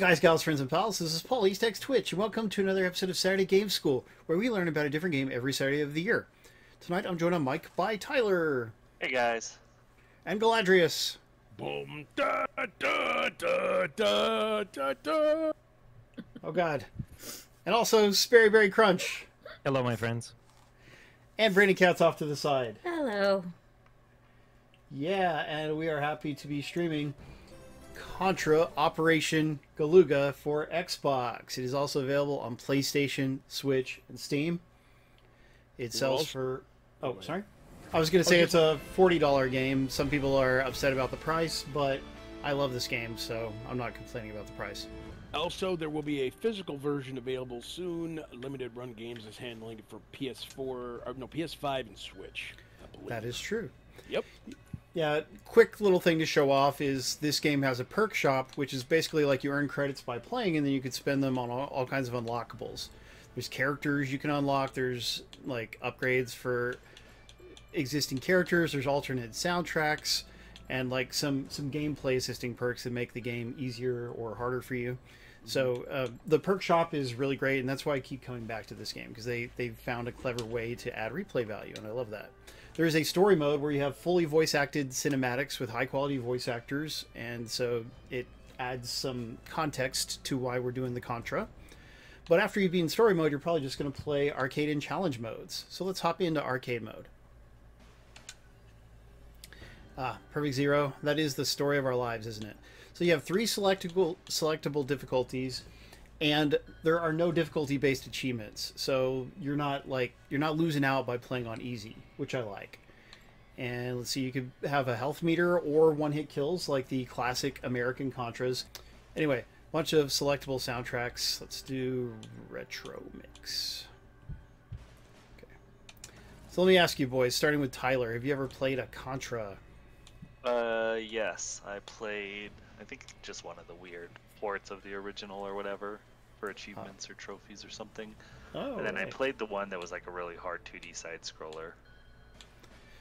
guys, gals, friends, and pals. This is Paul, East Twitch, and welcome to another episode of Saturday Game School, where we learn about a different game every Saturday of the year. Tonight, I'm joined on mic by Tyler. Hey, guys. And Galadrius. Boom, da, da, da, da, da, da. Oh, God. And also, SperryBerryCrunch. Hello, my friends. And Brandykatz off to the side. Hello. Yeah, and we are happy to be streaming Contra Operation Galuga for Xbox. It is also available on PlayStation, Switch, and Steam. It sells for... Oh, sorry? I was going to say it's a $40 game. Some people are upset about the price, but I love this game, so I'm not complaining about the price. Also, there will be a physical version available soon. Limited Run Games is handling it for PS5 and Switch, I believe. That is true. Yep. Yeah, quick little thing to show off is this game has a perk shop, which is basically like you earn credits by playing, and then you could spend them on all kinds of unlockables. There's characters you can unlock. There's like upgrades for existing characters. There's alternate soundtracks, and like some gameplay assisting perks that make the game easier or harder for you. So the perk shop is really great, and that's why I keep coming back to this game, because they found a clever way to add replay value, and I love that. There's a story mode where you have fully voice-acted cinematics with high-quality voice actors, and so it adds some context to why we're doing the Contra. But after you beat in story mode, you're probably just going to play arcade and challenge modes. So let's hop into arcade mode. Perfect Zero. That is the story of our lives, isn't it? So you have 3 selectable difficulties, and there are no difficulty-based achievements. So you're not losing out by playing on easy, which I like. And let's see, you could have a health meter or one-hit kills like the classic American Contras. Anyway, bunch of selectable soundtracks. Let's do retro mix. Okay. So let me ask you boys, starting with Tyler, have you ever played a Contra? Yes. I played, I think, just one of the weird ports of the original or whatever for achievements or trophies or something. Oh, and then I played the one that was like a really hard 2D side-scroller.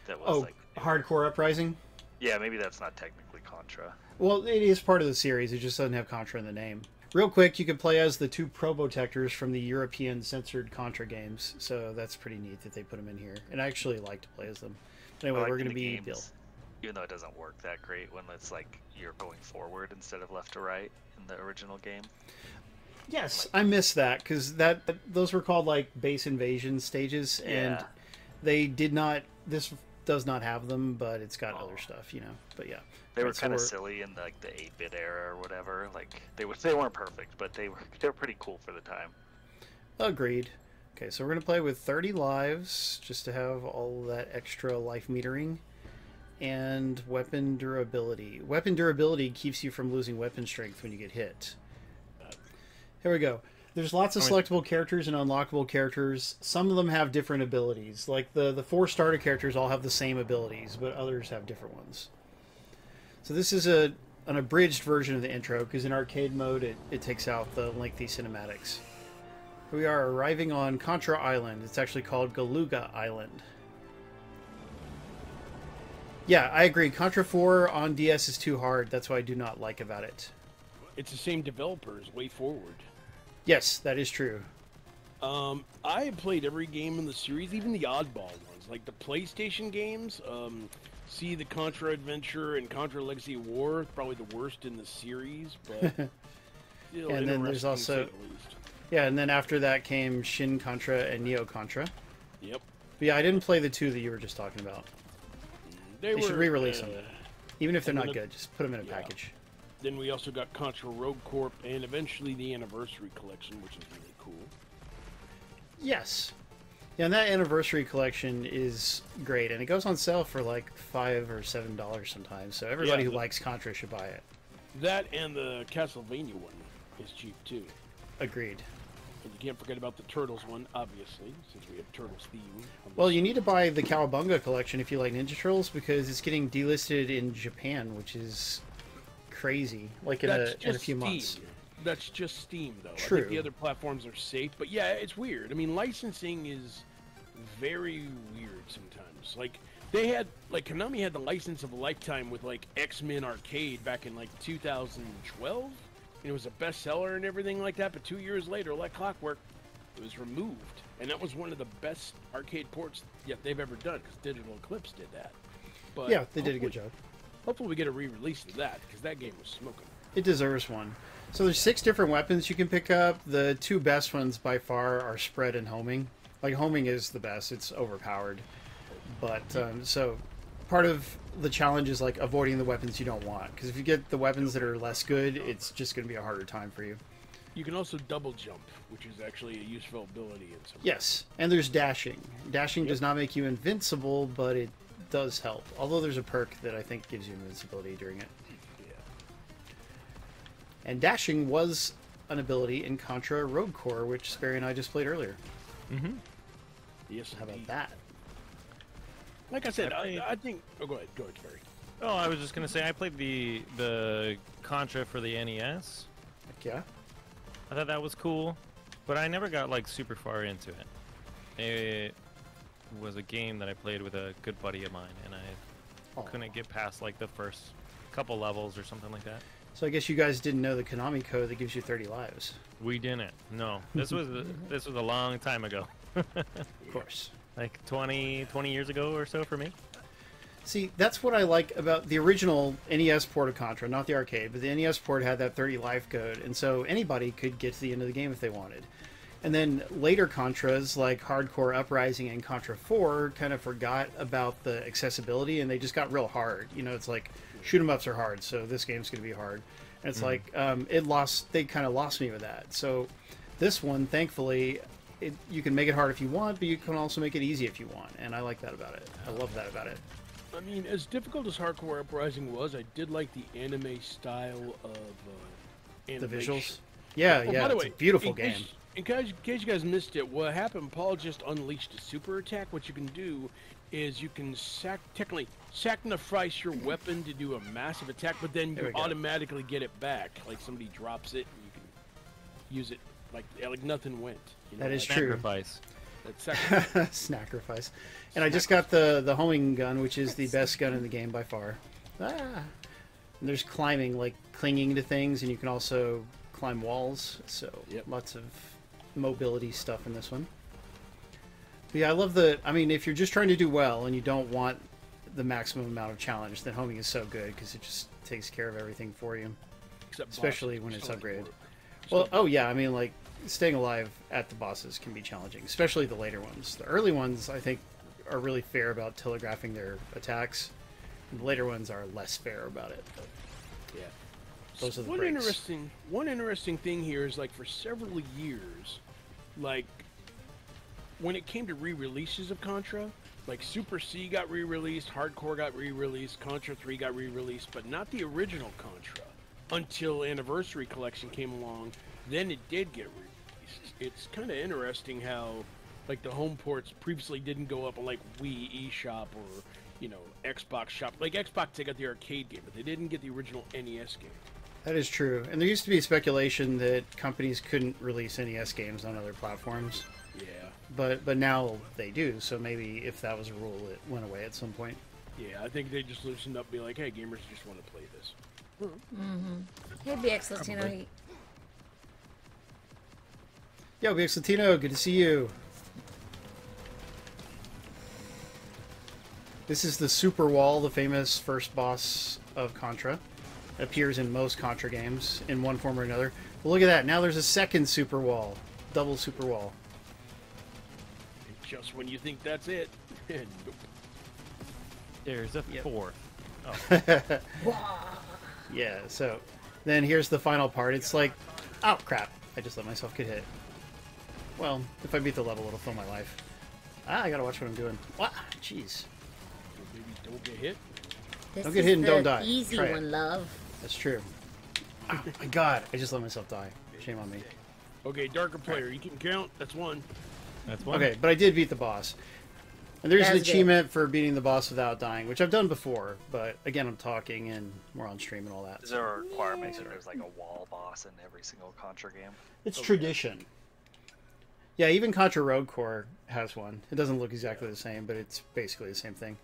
That was Hardcore Uprising? Yeah, maybe that's not technically Contra. Well, it is part of the series. It just doesn't have Contra in the name. Real quick, you can play as the 2 probotectors from the European censored Contra games, so that's pretty neat that they put them in here. And I actually like to play as them. But anyway, we're going to be Bill. Even though it doesn't work that great when it's like you're going forward instead of left to right in the original game. Yes, I miss that, because those were called like base invasion stages, and they did not. This does not have them, but it's got other stuff, you know. But yeah, they were kind of silly in like the 8-bit era or whatever. Like they weren't perfect, but they were pretty cool for the time. Agreed. Okay, so we're gonna play with 30 lives just to have all that extra life metering. And weapon durability. Weapon durability keeps you from losing weapon strength when you get hit. Here we go. There's lots of selectable characters and unlockable characters. Some of them have different abilities. Like the 4 starter characters all have the same abilities, but others have different ones. So this is an abridged version of the intro, because in arcade mode it takes out the lengthy cinematics. Here we are arriving on Contra Island. It's actually called Galuga Island. Yeah, I agree. Contra 4 on DS is too hard. That's what I do not like about it. It's the same developers, WayForward. Yes, that is true. I have played every game in the series, even the oddball ones. Like the PlayStation games, see the Contra Adventure and Contra Legacy of War, probably the worst in the series, but still and then there's also... Yeah, and then after that came Shin Contra and Neo Contra. Yep. But yeah, I didn't play the 2 that you were just talking about. They should re-release them. Even if they're not good, just put them in a package. Then we also got Contra Rogue Corp and eventually the Anniversary Collection, which is really cool. Yes. Yeah, and that Anniversary Collection is great, and it goes on sale for like $5 or $7 sometimes, so everybody who likes Contra should buy it. That and the Castlevania one is cheap too. Agreed. And you can't forget about the Turtles one, obviously, since we have Turtles theme. Well, you need to buy the Cowabunga collection if you like Ninja Turtles, because it's getting delisted in Japan, which is crazy. Like in a few months. That's just Steam, though. True. I think the other platforms are safe, but yeah, it's weird. I mean, licensing is very weird sometimes. Like Konami had the license of a lifetime with like X-Men Arcade back in like 2012. and it was a bestseller and everything like that. But 2 years later, like clockwork, it was removed, and that was one of the best arcade ports yet they've ever done because Digital Eclipse did that. But Yeah, they did a good job. Hopefully, we get a re-release of that because that game was smoking. It deserves one. So there's 6 different weapons you can pick up. The 2 best ones by far are spread and homing. Like, homing is the best. It's overpowered. But, so part of the challenge is, like, avoiding the weapons you don't want. Because if you get the weapons that are less good, it's just going to be a harder time for you. You can also double jump, which is actually a useful ability in some. Yes, and there's dashing. Dashing does not make you invincible, but it does help. Although there's a perk that I think gives you invincibility during it. Yeah. And dashing was an ability in Contra Rogue Core, which Sperry and I just played earlier. Mm-hmm. Yes, How about indeed. that? Like I said, I think... Oh, go ahead, Barry. Oh, I was just gonna say I played the Contra for the NES. Heck yeah. I thought that was cool, but I never got like super far into it. It was a game that I played with a good buddy of mine, and I couldn't get past like the first couple levels or something like that. So I guess you guys didn't know the Konami code that gives you 30 lives. We didn't. No, this was a long time ago. Of course. Like 20 years ago or so for me. See, that's what I like about the original NES port of Contra, not the arcade, but the NES port had that 30 life code, and so anybody could get to the end of the game if they wanted. And then later Contras, like Hardcore Uprising and Contra 4, kind of forgot about the accessibility, and they just got real hard. You know, it's like, shoot 'em ups are hard, so this game's going to be hard. And it's like, they kind of lost me with that. So this one, thankfully, you can make it hard if you want, but you can also make it easy if you want, and I like that about it. I love that about it. I mean, as difficult as Hardcore Uprising was, I did like the anime style of The animation. visuals. Yeah, Oh, yeah, by the it's way, a beautiful in game. case you guys missed it, what happened, Paul just unleashed a super attack. What you can do is you can technically sacrifice your weapon to do a massive attack, but then There you we go. automatically get it back. Like somebody drops it, and you can use it like nothing went. You know, That is like true. Sacrifice. that Sacrifice. And I just got the homing gun, which is the best gun in the game by far. And there's climbing, like clinging to things, and you can also climb walls. So lots of mobility stuff in this one. But yeah, I love I mean, if you're just trying to do well and you don't want the maximum amount of challenge, then homing is so good because it just takes care of everything for you. Especially when it's upgraded. Well, oh yeah, I mean, like, staying alive at the bosses can be challenging, especially the later ones. The early ones, I think, are really fair about telegraphing their attacks. And the later ones are less fair about it. But Yeah. those are the one breaks. interesting thing here is, like, for several years, like, when it came to re-releases of Contra, like Super C got re-released, Hardcore got re-released, Contra 3 got re-released, but not the original Contra until Anniversary Collection came along. Then it did get re-released. It's kind of interesting how, like, the home ports previously didn't go up on, like, Wii eShop or, you know, Xbox Shop. Like, Xbox, they got the arcade game, but they didn't get the original NES game. That is true. And there used to be speculation that companies couldn't release NES games on other platforms. Yeah. But now they do, so maybe if that was a rule, it went away at some point. Yeah, I think they just loosened up and be like, hey, gamers just want to play this. Hey, BX Latino. Probably. Yo, BX Latino, good to see you. This is the Super Wall, the famous first boss of Contra. It appears in most Contra games in one form or another. But look at that, now there's a second Super Wall. Double Super Wall. Just when you think that's it. Nope. There's a Yep. fourth. Oh. Yeah, so then here's the final part. It's like, oh crap, I just let myself get hit. Well, if I beat the level, it'll fill my life. I gotta watch what I'm doing. What? Jeez. So maybe don't get hit. This Don't get is hit and the don't die. Easy Try it. one, love. That's true. Oh my god, I just let myself die. Shame on me. Okay, darker player, you can count. That's one. That's one. Okay, but I did beat the boss. And there's an That's good. achievement for beating the boss without dying, which I've done before, but again, I'm talking and we're on stream and all that. Is there a requirement that there's like a wall boss in every single Contra game? It's tradition. Yeah, even Contra Rogue Core has one. It doesn't look exactly the same, but it's basically the same thing.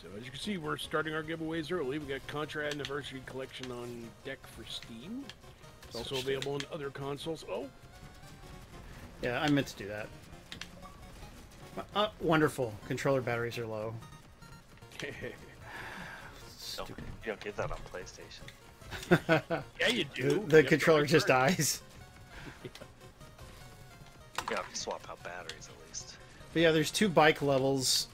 So as you can see, we're starting our giveaways early. We got Contra Anniversary Collection on deck for Steam. It's also available on other consoles. Oh, Yeah, I meant to do that. Wonderful. Controller batteries are low. You don't get that on PlayStation. yeah, you do. The controller just dies. You have to swap out batteries at least. But yeah, there's 2 bike levels.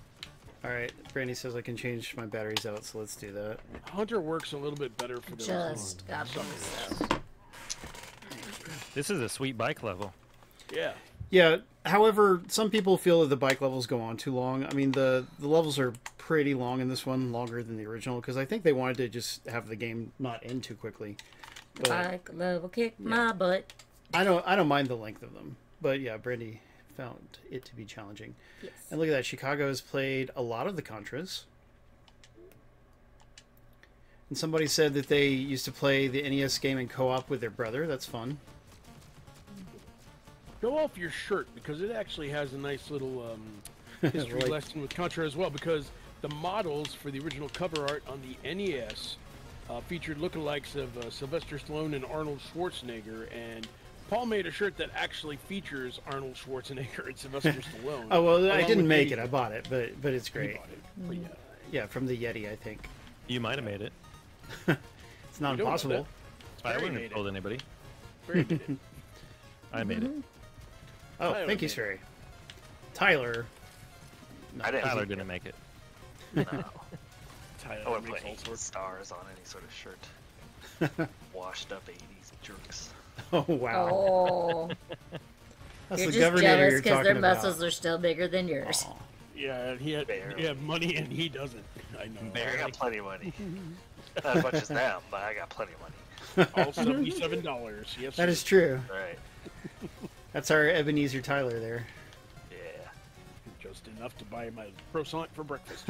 Alright, Brandy says I can change my batteries out, so let's do that. Hunter works a little bit better for those. Just got bonus. This is a sweet bike level. Yeah. Yeah, however, some people feel that the bike levels go on too long. I mean, the levels are pretty long in this one, longer than the original, because I think they wanted to just have the game not end too quickly. But Bike level kick my butt. I don't mind the length of them. But yeah, Brandy found it to be challenging. Yes. And look at that, Chicago has played a lot of the Contras. And somebody said that they used to play the NES game in co-op with their brother. That's fun. Go off your shirt because it actually has a nice little history Like- lesson with Contra as well. Because the models for the original cover art on the NES featured lookalikes of Sylvester Stallone and Arnold Schwarzenegger, and Paul made a shirt that actually features Arnold Schwarzenegger and Sylvester Stallone. Oh well, I along didn't with make Yeti. it. I bought it, but it's You great. bought it. But yeah. Yeah, from the Yeti, I think. You might have made it. It's not We don't know impossible. I Barry wouldn't made have it. told anybody. Very good. I made it. Oh, Tyler thank you, made it. Sperry. Tyler. I didn't. Tyler didn't make it. No. Tyler I wouldn't makes put all 8 sorts. stars on any sort of shirt. Washed up 80s jerks. Oh wow, Oh, that's you're the just governor jealous you're because talking their about. muscles are still bigger than yours. Aw. Yeah, he had money and he doesn't. I know. I got plenty of money. Not as much as them, but I got plenty of money. All $77. Yes. That sir. is true. Right. That's our Ebenezer Tyler there. Yeah. Just enough to buy my croissant for breakfast.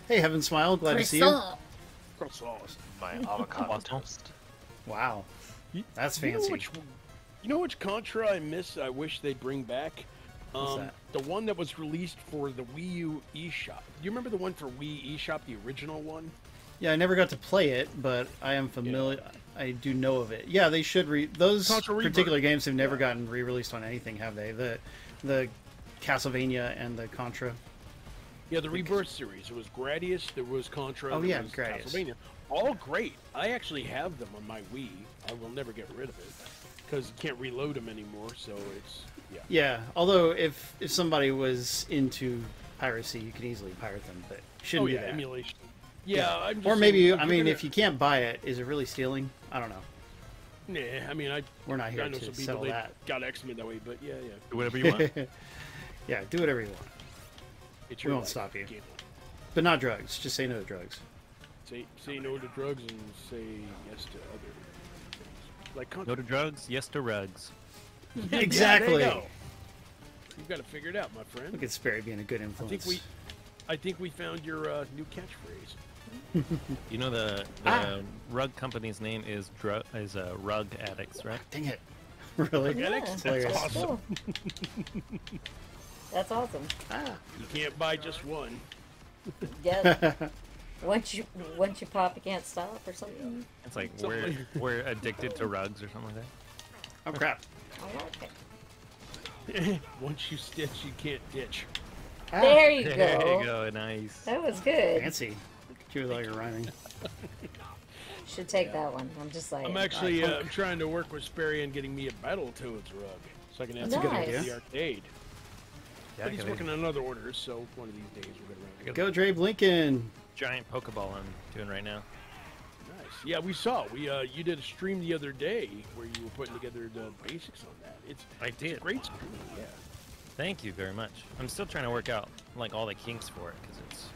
Hey, Heaven Smile, glad to see you. Croissant. Croissant. My avocado Awesome. toast. Wow, that's You know fancy. which Contra I miss? I wish they'd bring back. What's that? The one that was released for the Wii U eShop. Do you remember the one for Wii eShop, the original one? Yeah, I never got to play it, but I am familiar. I do know of it. Yeah, they should those Contra Rebirth. particular games have never gotten re-released on anything, have they? The Castlevania and the Contra. Yeah, the Rebirth series. It was Gradius, there was Contra, Oh, there yeah, was Gradius. Castlevania. All great. I actually have them on my Wii. I will never get rid of it because you can't reload them anymore. So it's Yeah, although if somebody was into piracy, you can easily pirate them, but you shouldn't do that. emulation. Yeah, I'm just Or maybe saying, I mean, if you can't buy it, is it really stealing? I don't know. Nah, I mean, We're not here I know to some people settle that that. got X-Men that way, but yeah. Do whatever you want. Yeah, do whatever you want, It's We your won't life. stop you. Can't- but not drugs. Just say no to drugs. Say no to drugs and say yes to other things. Like No to drugs, yes to rugs. Exactly. Yeah, there you go. You've got to figure it out, my friend. Look at Sperry being a good influence. I think we found your new catchphrase. You know the rug company's name is Rug Addicts, right? Dang it! Really? Yeah, That's hilarious. awesome. cool. That's awesome. You can't buy just one. Yeah. Once you pop, you can't stop or something. It's like Something we're addicted to rugs or something like that. Oh crap! I like it. Once you stitch, you can't ditch. There you There go. you go, nice. That was good. Fancy. You with all your rhyming. Should take that one. I'm just saying. I'm actually I'm trying to work with Sperry on getting me a Battletoads rug, so I can have That's a good it idea. at the arcade. Yeah, But he's got a working on other orders, so one of these days we'll get around. Go, Dre Blinken. giant Pokeball I'm doing right now. Nice. Yeah, we saw. You did a stream the other day where you were putting together the basics on that. It's I It's did. a great stream. Yeah. Thank you very much. I'm still trying to work out like all the kinks for it because it's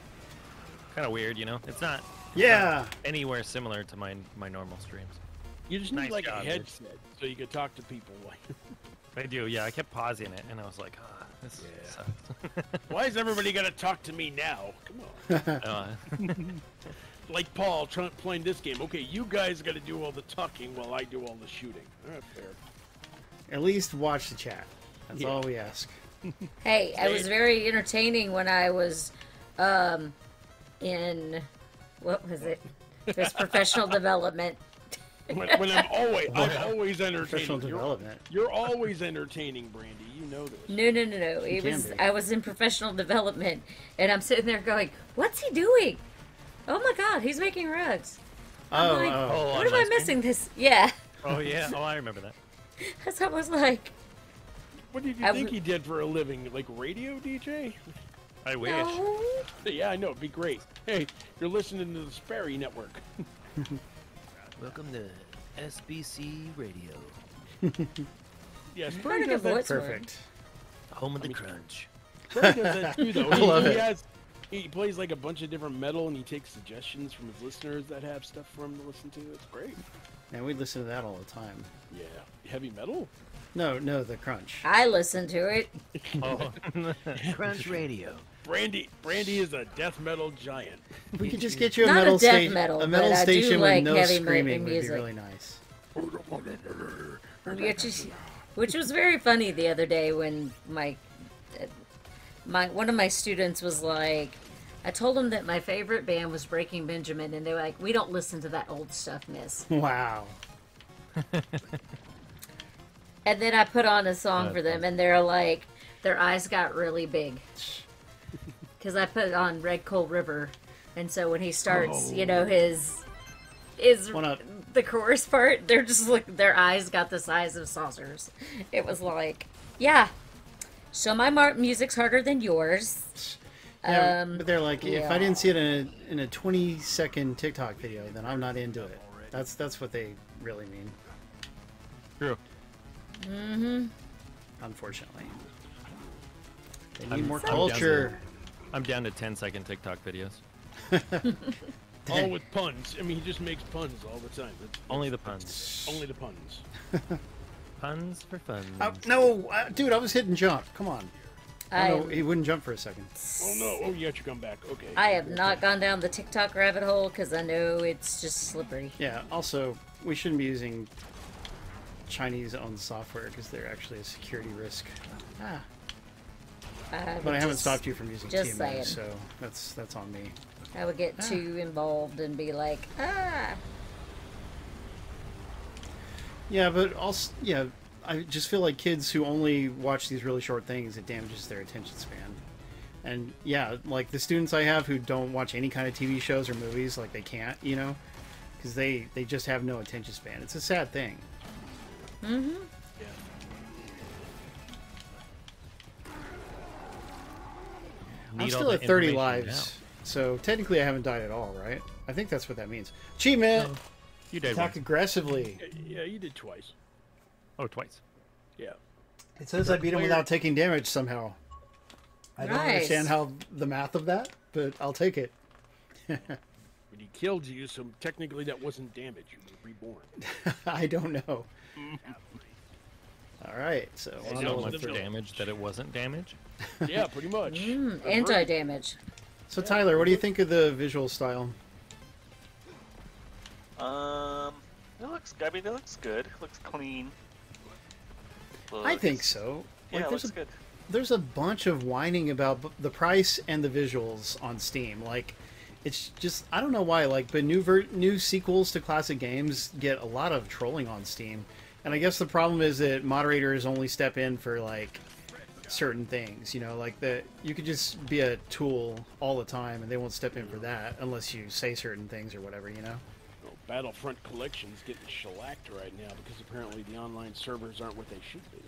kind of weird, you know. It's not Yeah. anywhere similar to my normal streams. You just need Nice like job, a dude. headset so you can talk to people. Like, I do, yeah. I kept pausing it and I was like, this Yeah. sucks. why is everybody got to talk to me now? Come on. Like Paul playing this game. Okay, you guys got to do all the talking while I do all the shooting. All right, fair. At least watch the chat. That's Yeah. all we ask. Hey, I was very entertaining when I was in, what was it? There's professional development. When I'm always entertaining. Professional development. You're always entertaining, Brandy. You know this. No. I was in professional development, and I'm sitting there going, "What's he doing? Oh my God, he's making rugs." I'm like, what am I missing? This? Yeah. Oh yeah. Oh, I remember that. That's what I was like. What did you think he did for a living? Like radio DJ? I wish. No. Yeah, I know. It'd be great. Hey, you're listening to the Sperry Network. Welcome to SBC Radio. Yeah, Kind Sperry of does good that. voice for him. Perfect. Home of the crunch. Sperry does that too, though. I love it. He plays like a bunch of different metal, and he takes suggestions from his listeners that have stuff for him to listen to. It's great. And we listen to that all the time. Yeah, heavy metal. No, the crunch. I listened to it. Oh. Crunch Radio. Brandy is a death metal giant. We could just get you a Not metal a death station. metal, A metal but I do station like with no heavy screaming would be music. really nice. Which was very funny the other day when one of my students was like, I told him that my favorite band was Breaking Benjamin, and they were like, "We don't listen to that old stuff, miss." Wow. And then I put on a song for them, and they're like, their eyes got really big. Because I put on Red Coal River, and so when he starts, his the chorus part, they're just like, their eyes got the size of saucers. It was like, yeah, so my music's harder than yours. Yeah, but they're like, if I yeah. didn't see it in a 20-second TikTok video, then I'm not into it. That's what they really mean. True. Mm-hmm. Unfortunately, they need more culture. I'm down to 10-second TikTok videos. All with puns. I mean, he just makes puns all the time. Only the puns. Only the puns. Puns for fun. No, dude, I was hitting jump. Come on. I He wouldn't jump for a second. Oh no! Oh, you got your gun back. Okay. I have not gone down the TikTok rabbit hole because I know it's just slippery. Yeah. Also, we shouldn't be using Chinese-owned software because they're actually a security risk. But I haven't stopped you from using just TMS, saying. so that's on me. I would get too involved and be like, Yeah, but also, I just feel like kids who only watch these really short things, it damages their attention span. And yeah, like the students I have who don't watch any kind of TV shows or movies, like they can't, because they just have no attention span. It's a sad thing. Mm-hmm. Yeah. I'm still at 30 lives, so technically I haven't died at all, right? I think that's what that means. Achievement! No, you did Attack once. aggressively. Yeah, you did twice. Oh, twice. Yeah. It says I beat him without taking damage somehow. I don't Nice. understand how the math of that, but I'll take it. But he killed you, so technically that wasn't damage. You were reborn. I don't know. All right, so I on don't to So much level 3. damage that it wasn't damage. Yeah, pretty much. Anti-damage. So Tyler, what do you think of the visual style? It looks good. It looks clean. I think so. Yeah, it there's looks good. There's a bunch of whining about the price and the visuals on Steam. Like, it's just, I don't know why. Like, but new sequels to classic games get a lot of trolling on Steam, and I guess the problem is that moderators only step in for like certain things. Like that you could just be a tool all the time, and they won't step in for that unless you say certain things or whatever. Well, Battlefront Collection's getting shellacked right now because apparently the online servers aren't what they should be.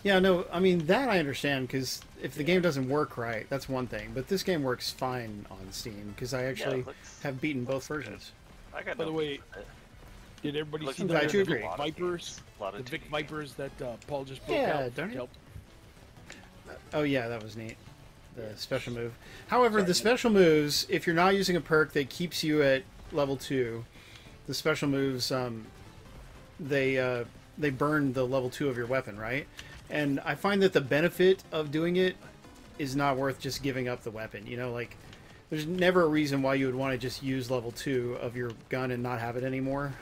Yeah, no, I mean, that I understand, because if the game doesn't work right, that's one thing. But this game works fine on Steam, because I actually have beaten both versions. I got By the way, did everybody Looks see I'm glad you the agree. Vic Vipers? A lot of The Vic 2D Vipers that Paul just broke Yeah, out? darn it. Helped. Oh, yeah, that was neat. The special move. However, the special moves, if you're not using a perk that keeps you at level 2, the special moves, they burn the level 2 of your weapon, right? And I find that the benefit of doing it is not worth just giving up the weapon. Like, there's never a reason why you would want to just use level 2 of your gun and not have it anymore.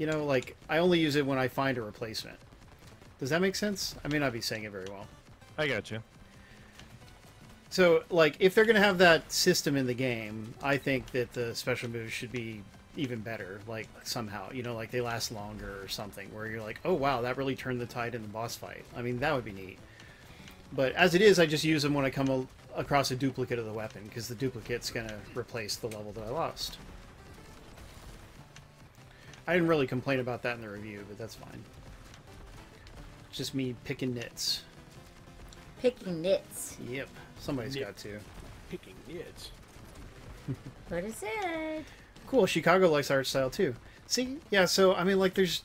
Like, I only use it when I find a replacement. Does that make sense? I may not be saying it very well. I got you. So, like, if they're going to have that system in the game, I think that the special moves should be even better, like, somehow. You know, like, they last longer or something, where you're like, oh, wow, that really turned the tide in the boss fight. I mean, that would be neat. But as it is, I just use them when I come across a duplicate of the weapon, because the duplicate's going to replace the level that I lost. I didn't really complain about that in the review, but that's fine. It's just me picking nits. Picking nits. Yep. Somebody's got to. Picking nits. What is it? Cool. Chicago likes art style too. See? Yeah, so, I mean, like, there's...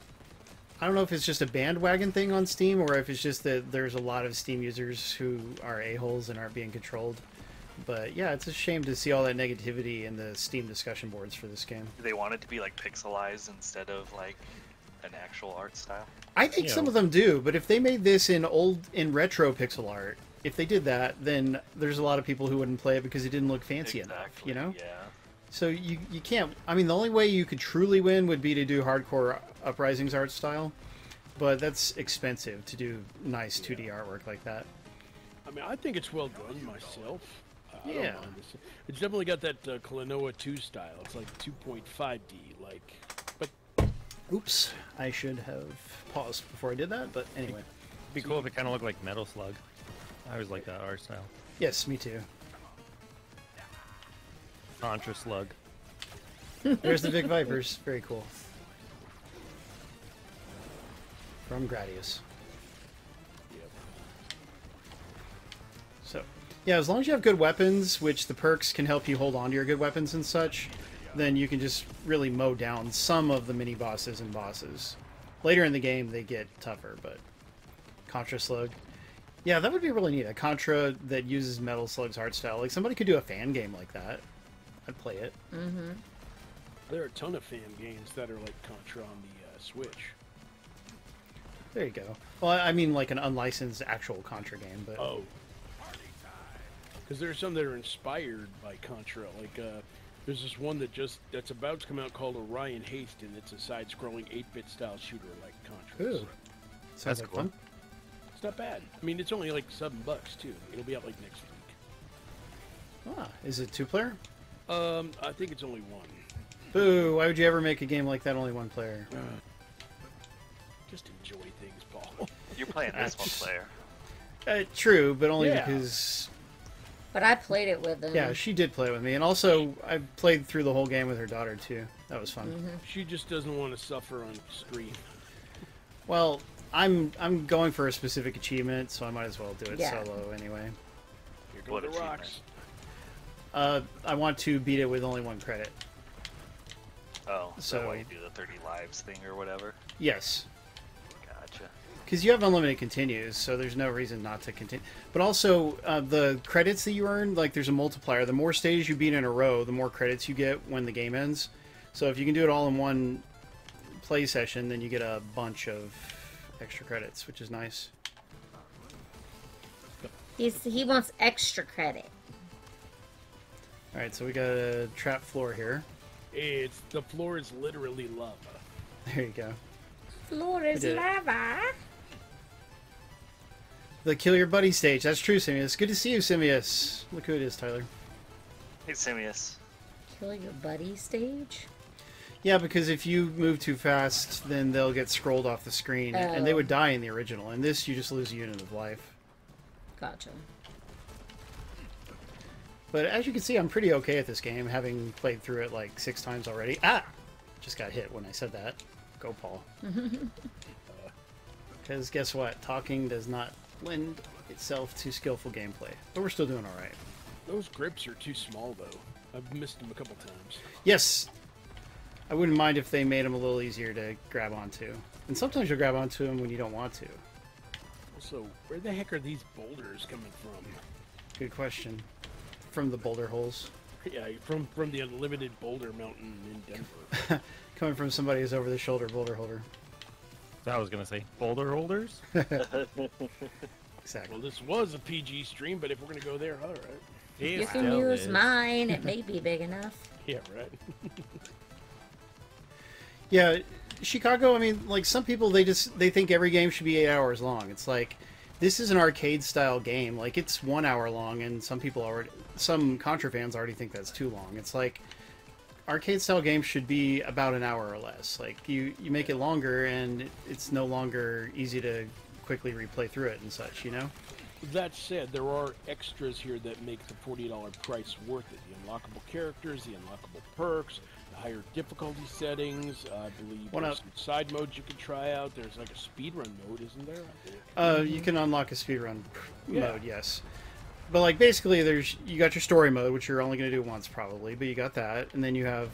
I don't know if it's just a bandwagon thing on Steam, or if it's just that there's a lot of Steam users who are a-holes and aren't being controlled. But, yeah, it's a shame to see all that negativity in the Steam discussion boards for this game. They want it to be like pixelized instead of like an actual art style. I think some of them do, but if they made this in retro pixel art, if they did that, then there's a lot of people who wouldn't play it because it didn't look fancy enough, you know? Yeah. So you can't... I mean, the only way you could truly win would be to do hardcore Uprising's art style, but that's expensive to do nice 2D artwork like that. I mean, I think it's well done myself. I don't Yeah. mind this. It's definitely got that Klonoa 2 style. It's like 2.5D, like... But Oops, I should have paused before I did that, but anyway. It'd be cool if it kind of looked like Metal Slug. I always like that art style. Yes, me too. Contra Slug. There's the big Vipers. Very cool. From Gradius. So, yeah, as long as you have good weapons, which the perks can help you hold on to your good weapons and such, then you can just really mow down some of the mini-bosses and bosses. Later in the game, they get tougher, but... Contra Slug. Yeah, that would be really neat. A Contra that uses Metal Slug's art style. Like, somebody could do a fan game like that. I'd play it. Mm-hmm. there are a ton of fan games that are like Contra on the Switch. There you go. Well, I mean, like an unlicensed actual Contra game, but... Oh. Because there's some that are inspired by Contra. Like, there's this one that's about to come out called Orion Haste, and it's a side-scrolling 8-bit style shooter like Contra. Ooh. So Sounds That's like cool. fun. it's not bad. I mean, it's only like $7 too. It'll be out like next week. Ah, is it 2-player? I think it's only one. Boo, why would you ever make a game like that only 1 player? Just enjoy things, Paul. You're playing this one player. True, but only Yeah. because... But I played it with them. Yeah, she did play with me, and also I played through the whole game with her daughter too. That was fun. She just doesn't want to suffer on screen. Well, I'm going for a specific achievement, so I might as well do it Yeah. solo anyway. Here What go the achievement? rocks. I want to beat it with only 1 credit. Oh, so So- why you do the 30 lives thing or whatever? Yes, Gotcha. because you have unlimited continues, so there's no reason not to continue. But also, the credits that you earn, like there's a multiplier. The more stages you beat in a row, the more credits you get when the game ends. So if you can do it all in 1 play session, then you get a bunch of extra credits, which is nice. He wants extra credit. Alright, so we got a trap floor here. The floor is literally lava. There you go. Floor is did it. lava. The Kill Your Buddy stage. That's true, Simius. Good to see you, Simius. Look who it is, Tyler. Hey, Simius. Kill your buddy stage? Yeah, because if you move too fast, then they'll get scrolled off the screen, and they would die in the original. In this, you just lose a unit of life. Gotcha. But as you can see, I'm pretty okay at this game, having played through it like 6 times already. Ah! Just got hit when I said that. Go, Paul. Because guess what? Talking does not lend itself to skillful gameplay. But we're still doing alright. Those grips are too small, though. I've missed them a couple times. Yes! I wouldn't mind if they made them a little easier to grab onto. And sometimes you'll grab onto them when you don't want to. Also, where the heck are these boulders coming from? Good question. From the boulder holes. Yeah, from the unlimited boulder mountain in Denver. Coming from somebody who's over the shoulder boulder holder. I was gonna say boulder holders. Exactly. Well, this was a PG stream, but if we're gonna go there, all right. You can use mine. It may be big enough. Yeah, right. Yeah, Chicago, I mean, like, some people, they think every game should be 8 hours long. It's like, this is an arcade-style game. Like, it's 1 hour long, and some Contra fans already think that's too long. It's like, arcade-style games should be about an hour or less. Like, you make it longer, and it's no longer easy to quickly replay through it and such, you know? That said, there are extras here that make the $40 price worth it. The unlockable characters, the unlockable perks, the higher difficulty settings. I believe there's some side modes you can try out. There's like a speedrun mode, isn't there? You can unlock a speedrun mode, yes. But like basically, you got your story mode, which you're only going to do once probably, but you got that, and then you have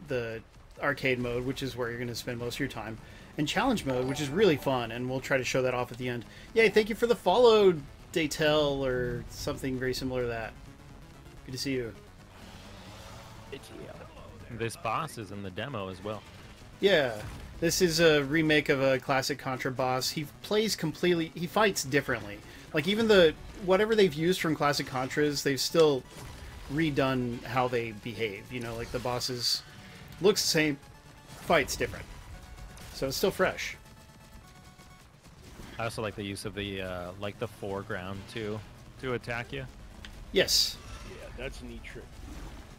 the arcade mode, which is where you're going to spend most of your time, and challenge mode, which is really fun, and we'll try to show that off at the end. Yay! Thank you for the follow, Daytel, or something very similar to that. Good to see you. This boss is in the demo as well. Yeah, this is a remake of a classic Contra boss. He fights differently. Like, even whatever they've used from classic Contras, they've still redone how they behave. You know, like the bosses looks the same, fights different. So it's still fresh. I also like the use of the foreground to attack you. Yes. Yeah, that's a neat trick.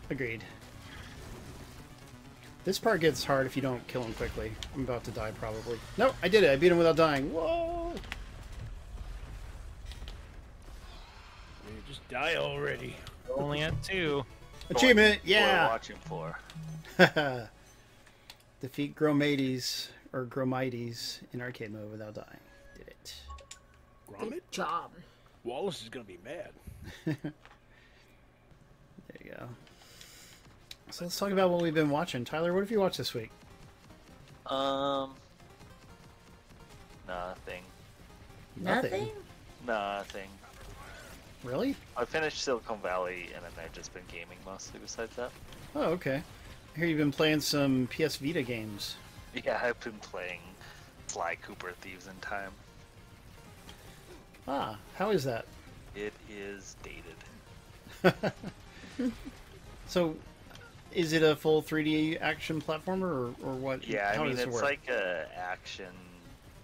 Agreed. This part gets hard if you don't kill him quickly. I'm about to die probably. No, I did it. I beat him without dying. Whoa! Man, just die already. Only at 2. Achievement! What we're Yeah! watching for. Defeat Gromides, or Gromides, in arcade mode without dying. Did it. Gromit? Good job. Wallace is gonna be mad. There you go. So let's talk about what we've been watching. Tyler, what have you watched this week? Nothing. Nothing? Nothing. Really? I finished Silicon Valley, and then I've just been gaming mostly besides that. Oh, okay. I hear you've been playing some PS Vita games. Yeah, I've been playing Sly Cooper Thieves in Time. Ah, how is that? It is dated. So, is it a full 3D action platformer, or what? Yeah, I how mean, does it it's work? like a action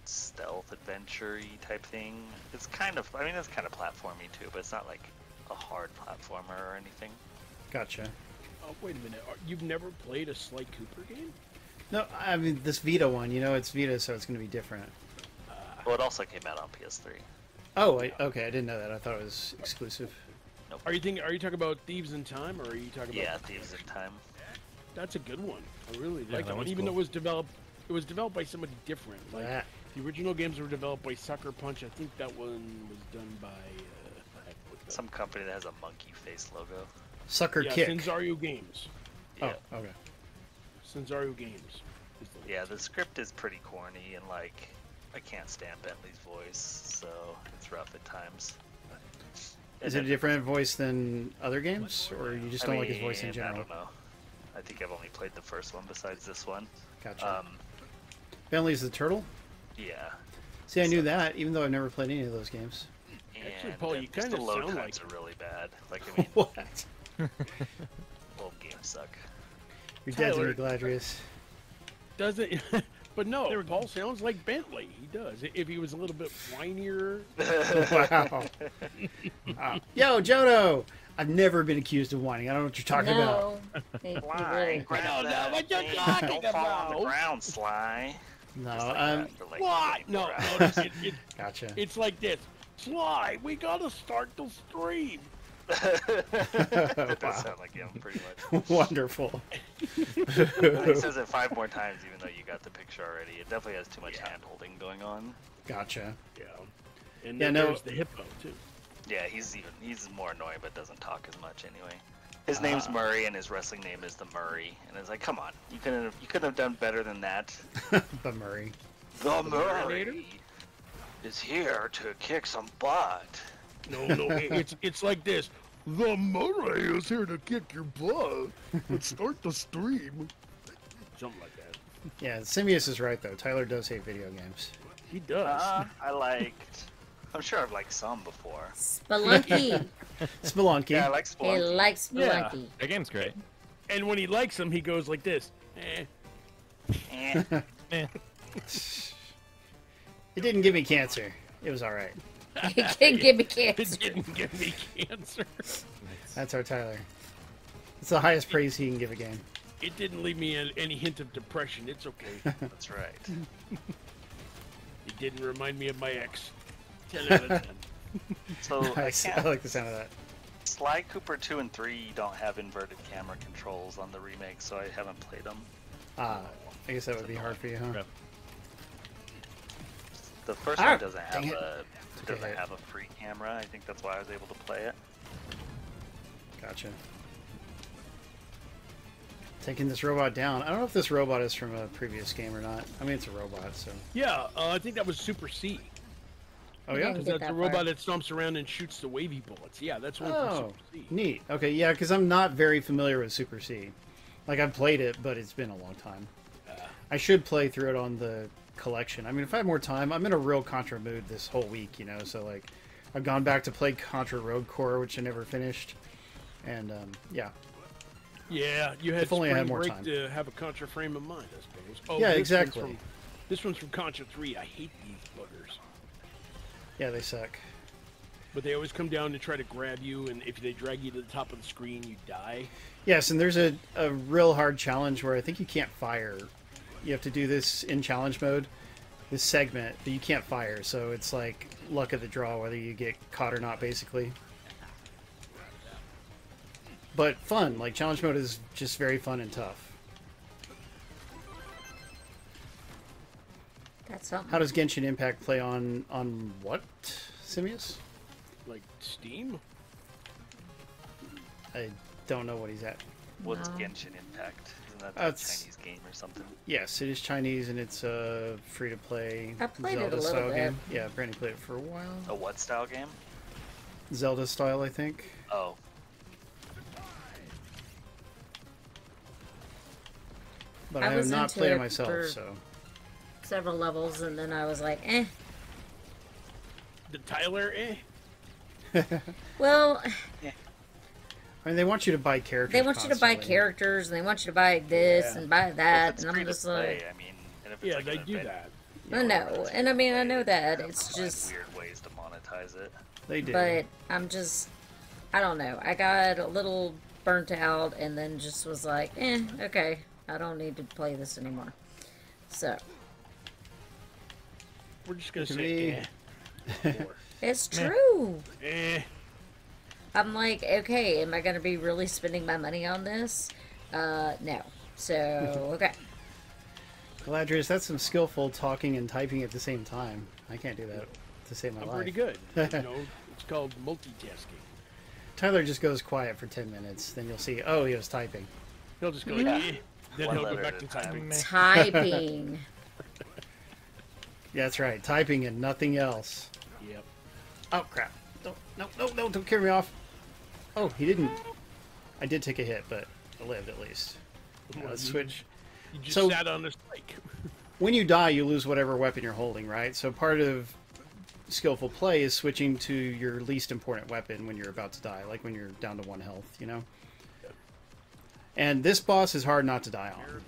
stealth adventure-y type thing. It's kind of, I mean, it's kind of platformy too, but it's not like a hard platformer or anything. Gotcha. Oh, wait a minute. You've never played a Sly Cooper game? No, I mean, this Vita one, you know, it's Vita, so it's going to be different. Well, it also came out on PS3. Oh, okay, I didn't know that. I thought it was exclusive. Nope. Are you talking about Thieves in Time, or are you talking about? Yeah, Thieves in Time. That's a good one. I really Yeah, like that that one. one's Even though cool. it was developed by somebody different. Like Ah. the original games were developed by Sucker Punch. I think that one was done by Some company that has a monkey face logo. Sucker yeah, Kick. Senzario Games. Yeah. Oh, okay. Senzario Games. is the- Yeah, the script is pretty corny, and like, I can't stand Bentley's voice, so it's rough at times. Is it a different voice than other games, or you just don't like his voice in I general? don't know. I think I've only played the first one besides this one. Gotcha. Bentley's the turtle? Yeah. See, I knew that, even though I've never played any of those games. Actually, And Paul, you just kinda the load sound times like- are really bad. Like, I mean, What? old games suck. You're dead to me, Tyler. Galadrius. Does it? But no, Paul sounds like Bentley. He does. If he was a little bit whinier. Wow. Yo, Jono! I've never been accused of whining. I don't know what you're talking about. No. He Sly, really- grab I don't know that what you're thing. talking Don't fall on the about. ground, Sly. No, Just like um, that for like Why? No, 24 no, hours. gotcha. it's like this. Sly, we gotta start the stream. That does Wow. sound like him, pretty much. Wonderful. He says it 5 more times, even though you got the picture already. It definitely has too much hand-holding going on. Gotcha. Yeah. And Yeah, then no- there's the hippo too. Yeah, he's more annoying, but doesn't talk as much anyway. His name's Murray, and his wrestling name is the Murray. And it's like, come on, you couldn't have done better than that. The Murray. The Murray is here to kick some butt. No, it's like this. The Murray is here to kick your butt. Let's start the stream. Something like that. Yeah, Simius is right, though. Tyler does hate video games. He does. I'm sure I've liked some before. Spelunky. Spelunky. Yeah, I like He Spelunky. likes Yeah. Spelunky. That game's great. And when he likes them, he goes like this. Eh. Eh. It didn't give me cancer. It was alright. It can give me It cancer. didn't give me cancer. That's our Tyler. It's the highest praise he can give a game. It didn't leave me any hint of depression. It's okay. That's right. It didn't remind me of my ex. 10 out of 10. So Nice. I like the sound of that. Sly Cooper 2 and 3 don't have inverted camera controls on the remake, so I haven't played them. I guess that would be hard for you, huh? Rep. The first Ah, one doesn't have dang it. doesn't have a free camera. I think that's why I was able to play it. Gotcha. Taking this robot down. I don't know if this robot is from a previous game or not. I mean, it's a robot, so. Yeah, I think that was Super C. Oh, yeah? Get Because that's that a far. robot that stomps around and shoots the wavy bullets. Yeah, that's one from Oh, Super C. neat. Okay, yeah, because I'm not very familiar with Super C. Like, I've played it, but it's been a long time. I should play through it on the collection. I mean, if I had more time, I'm in a real Contra mood this whole week, you know? So, like, I've gone back to play Contra Road Corps, which I never finished. And, yeah. Yeah, you had If only I had spring more break time. to have a Contra frame of mind, I suppose. Oh, Yeah, this exactly. This one's from Contra 3. I hate these buggers. Yeah, they suck. But they always come down to try to grab you, and if they drag you to the top of the screen, you die. Yes, and there's a real hard challenge where I think you can't fire. You have to do this in challenge mode, this segment, but you can't fire. So it's like luck of the draw whether you get caught or not, basically. But fun. Like, challenge mode is just very fun and tough. That's something. How does Genshin Impact play on what, Simius? Like Steam? I don't know what he's at. What's No. Genshin Impact? Isn't that a It's- Chinese game or something? Yes, it is Chinese and it's a free-to-play I played it a Zelda little style bit. game. Yeah, Brandy played it for a while. A what style game? Zelda style, I think. Oh, But I I have was not into played it it myself, for- so. Several levels, and then I was like, eh. The Tyler, eh? Well, I mean, they want you to buy characters. they want you to buy constantly. characters, and they want you to buy this Yeah. and buy well, that, if it's and free I'm to just play, like, I mean, and if it's Yeah, like they an do event, that. I know, and I mean, I know that they it's find just, weird ways to monetize it. They do. but I'm just, I don't know. I got a little burnt out, and then just was like, eh, okay, I don't need to play this anymore. So We're just gonna Look at say, me. eh. More. it's true. Eh. I'm like, okay, am I gonna be really spending my money on this? No. So okay. Galadrius, that's some skillful talking and typing at the same time. I can't do that to save my I'm life. pretty good. You know, it's called multitasking. Tyler just goes quiet for 10 minutes, then you'll see, oh, he was typing. He'll just go like, eh. Then One he'll go letter back at to a time. typing. Typing. Yeah, that's right, typing and nothing else. Yep. Oh, crap. No, don't carry me off. Oh, he didn't. I did take a hit, but I lived at least. Now let's switch. You just So- sat on a spike. When you die, you lose whatever weapon you're holding, right? So part of skillful play is switching to your least important weapon when you're about to die, like when you're down to 1 health, you know? And this boss is hard not to die on.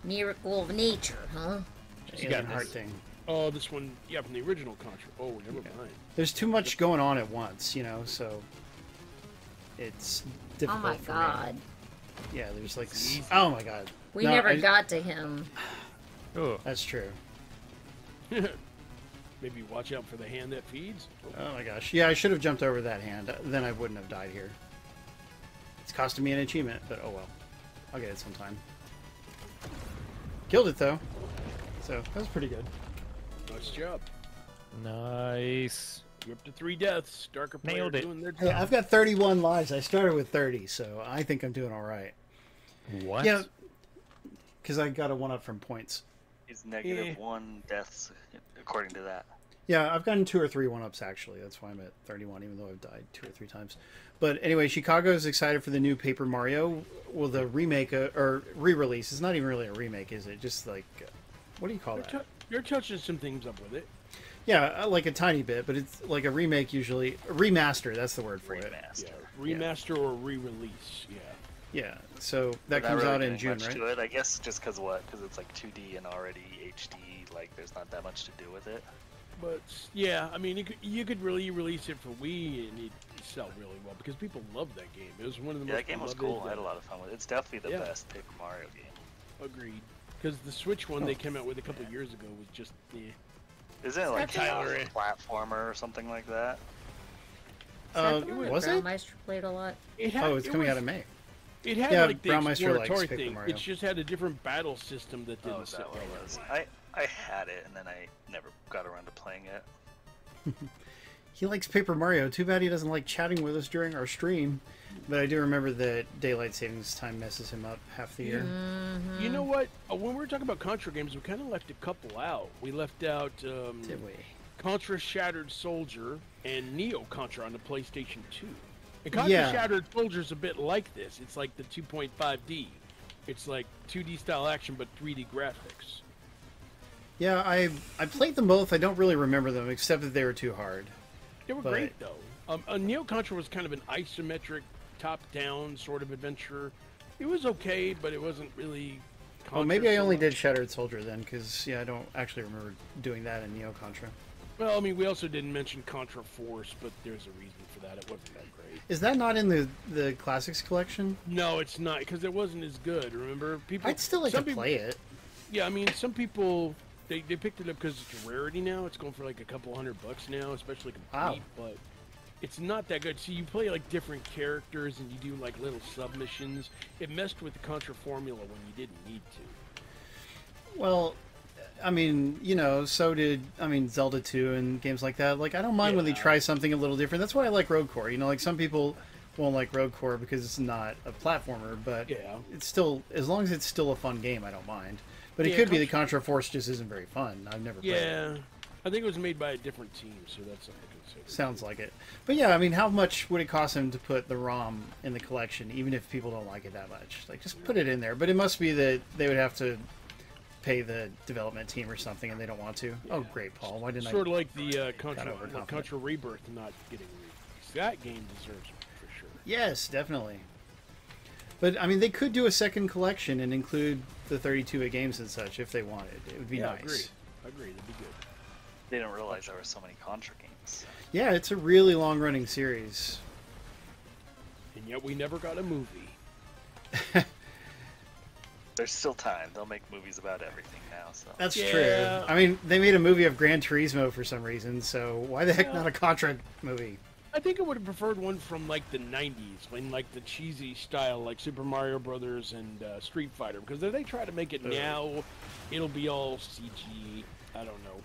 Miracle of nature, huh? Alien got heart this. thing. Oh, this one, yeah, from the original Contra. Oh, never mind. There's too much going on at once, you know, so it's Oh difficult my for me. god. Yeah, there's like... Oh my god. We No, never I- got to him. Oh, That's true. Maybe watch out for the hand that feeds. Oh my gosh. Yeah, I should have jumped over that hand. Then I wouldn't have died here. It's costing me an achievement, but oh well. I'll get it sometime. Killed it, though. So, that was pretty good. Nice job. nice. You're up to 3 deaths. Darker player Nailed it. doing their Hey, job. I've got 31 lives. I started with 30, so I think I'm doing all right. What? Yeah, because I got a 1-up from points. He's negative Yeah. 1 deaths, according to that. Yeah, I've gotten 2 or 3 1-ups, actually. That's why I'm at 31, even though I've died 2 or 3 times. But anyway, Chicago's excited for the new Paper Mario. Well, the remake, or re-release. It's not even really a remake, is it? Just like, what do you call that? They're touching some things up with it. Yeah, like a tiny bit, but it's like a remake usually. A remaster, that's the word for it. Remaster. Yeah, remaster or re-release. Yeah. Yeah, so that Not comes really out in doing June, much right? To it, I guess just because what? Because it's like 2D and already HD. Like there's not that much to do with it. But yeah, I mean, you could really release it for Wii and it'd sell really well because people love that game. It was one of the most that game was cool. I had a lot of fun with it. It's definitely the best Paper Mario game. Agreed. Because the Switch one they came out with a couple years ago was just Isn't it like Tyler, a platformer or something like that? Was it? Brownmeister played a lot. It's coming out in May. It had Yeah, like the Brownmeister likes exploratory Paper thing. Mario. It just had a different battle system that didn't Is sit that what well. it was? I had it and then I never got around to playing it. He likes Paper Mario. Too bad he doesn't like chatting with us during our stream. But I do remember that daylight savings time messes him up half the year. Mm-hmm. You know what? When we were talking about Contra games, we kind of left a couple out. We left out Did we? Contra Shattered Soldier and Neo Contra on the PlayStation 2. And Contra Shattered Soldier is a bit like this. It's like the 2.5D. It's like 2D style action, but 3D graphics. Yeah, I played them both. I don't really remember them, except that they were too hard. They were great, though. Neo Contra was kind of an isometric, top-down sort of adventure. It was okay, but it wasn't really Contra. Oh, maybe I only did Shattered Soldier then, because, I don't actually remember doing that in Neo Contra. Well, I mean, we also didn't mention Contra Force, but there's a reason for that. It wasn't that great. Is that not in the Classics collection? No, it's not, because it wasn't as good, remember? I'd still like to play it. Yeah, I mean, some people, they picked it up because it's a rarity now. It's going for like a couple $100 now, especially complete, but it's not that good. See, you play like different characters and you do like little submissions. It messed with the Contra formula when you didn't need to. Well, I mean, so did, Zelda 2 and games like that. Like, I don't mind when they try something a little different. That's why I like Road Core. Like, some people won't like Road Core because it's not a platformer, but it's still, as long as it's still a fun game, I don't mind. But it could be the Contra Force just isn't very fun. I've never played it. Yeah, I think it was made by a different team, so that's something to consider. Sounds like it. But yeah, I mean, how much would it cost him to put the ROM in the collection, even if people don't like it that much? Like, just put it in there. But it must be that they would have to pay the development team or something, and they don't want to. Yeah. Oh, great, Paul. Why didn't sort of like the Contra Rebirth not getting released. That game deserves it for sure. Yes, definitely. But I mean, they could do a second collection and include the 32-bit games and such if they wanted. It would be nice. Agree. That'd be good. They didn't realize there were so many Contra games. Yeah, it's a really long-running series. And yet we never got a movie. There's still time. They'll make movies about everything now. So that's true. I mean, they made a movie of Gran Turismo for some reason, so why the heck not a Contra movie? I think I would have preferred one from like the 90s, when like the cheesy style, like Super Mario Brothers and Street Fighter. Because if they try to make it now, it'll be all CG. I don't know.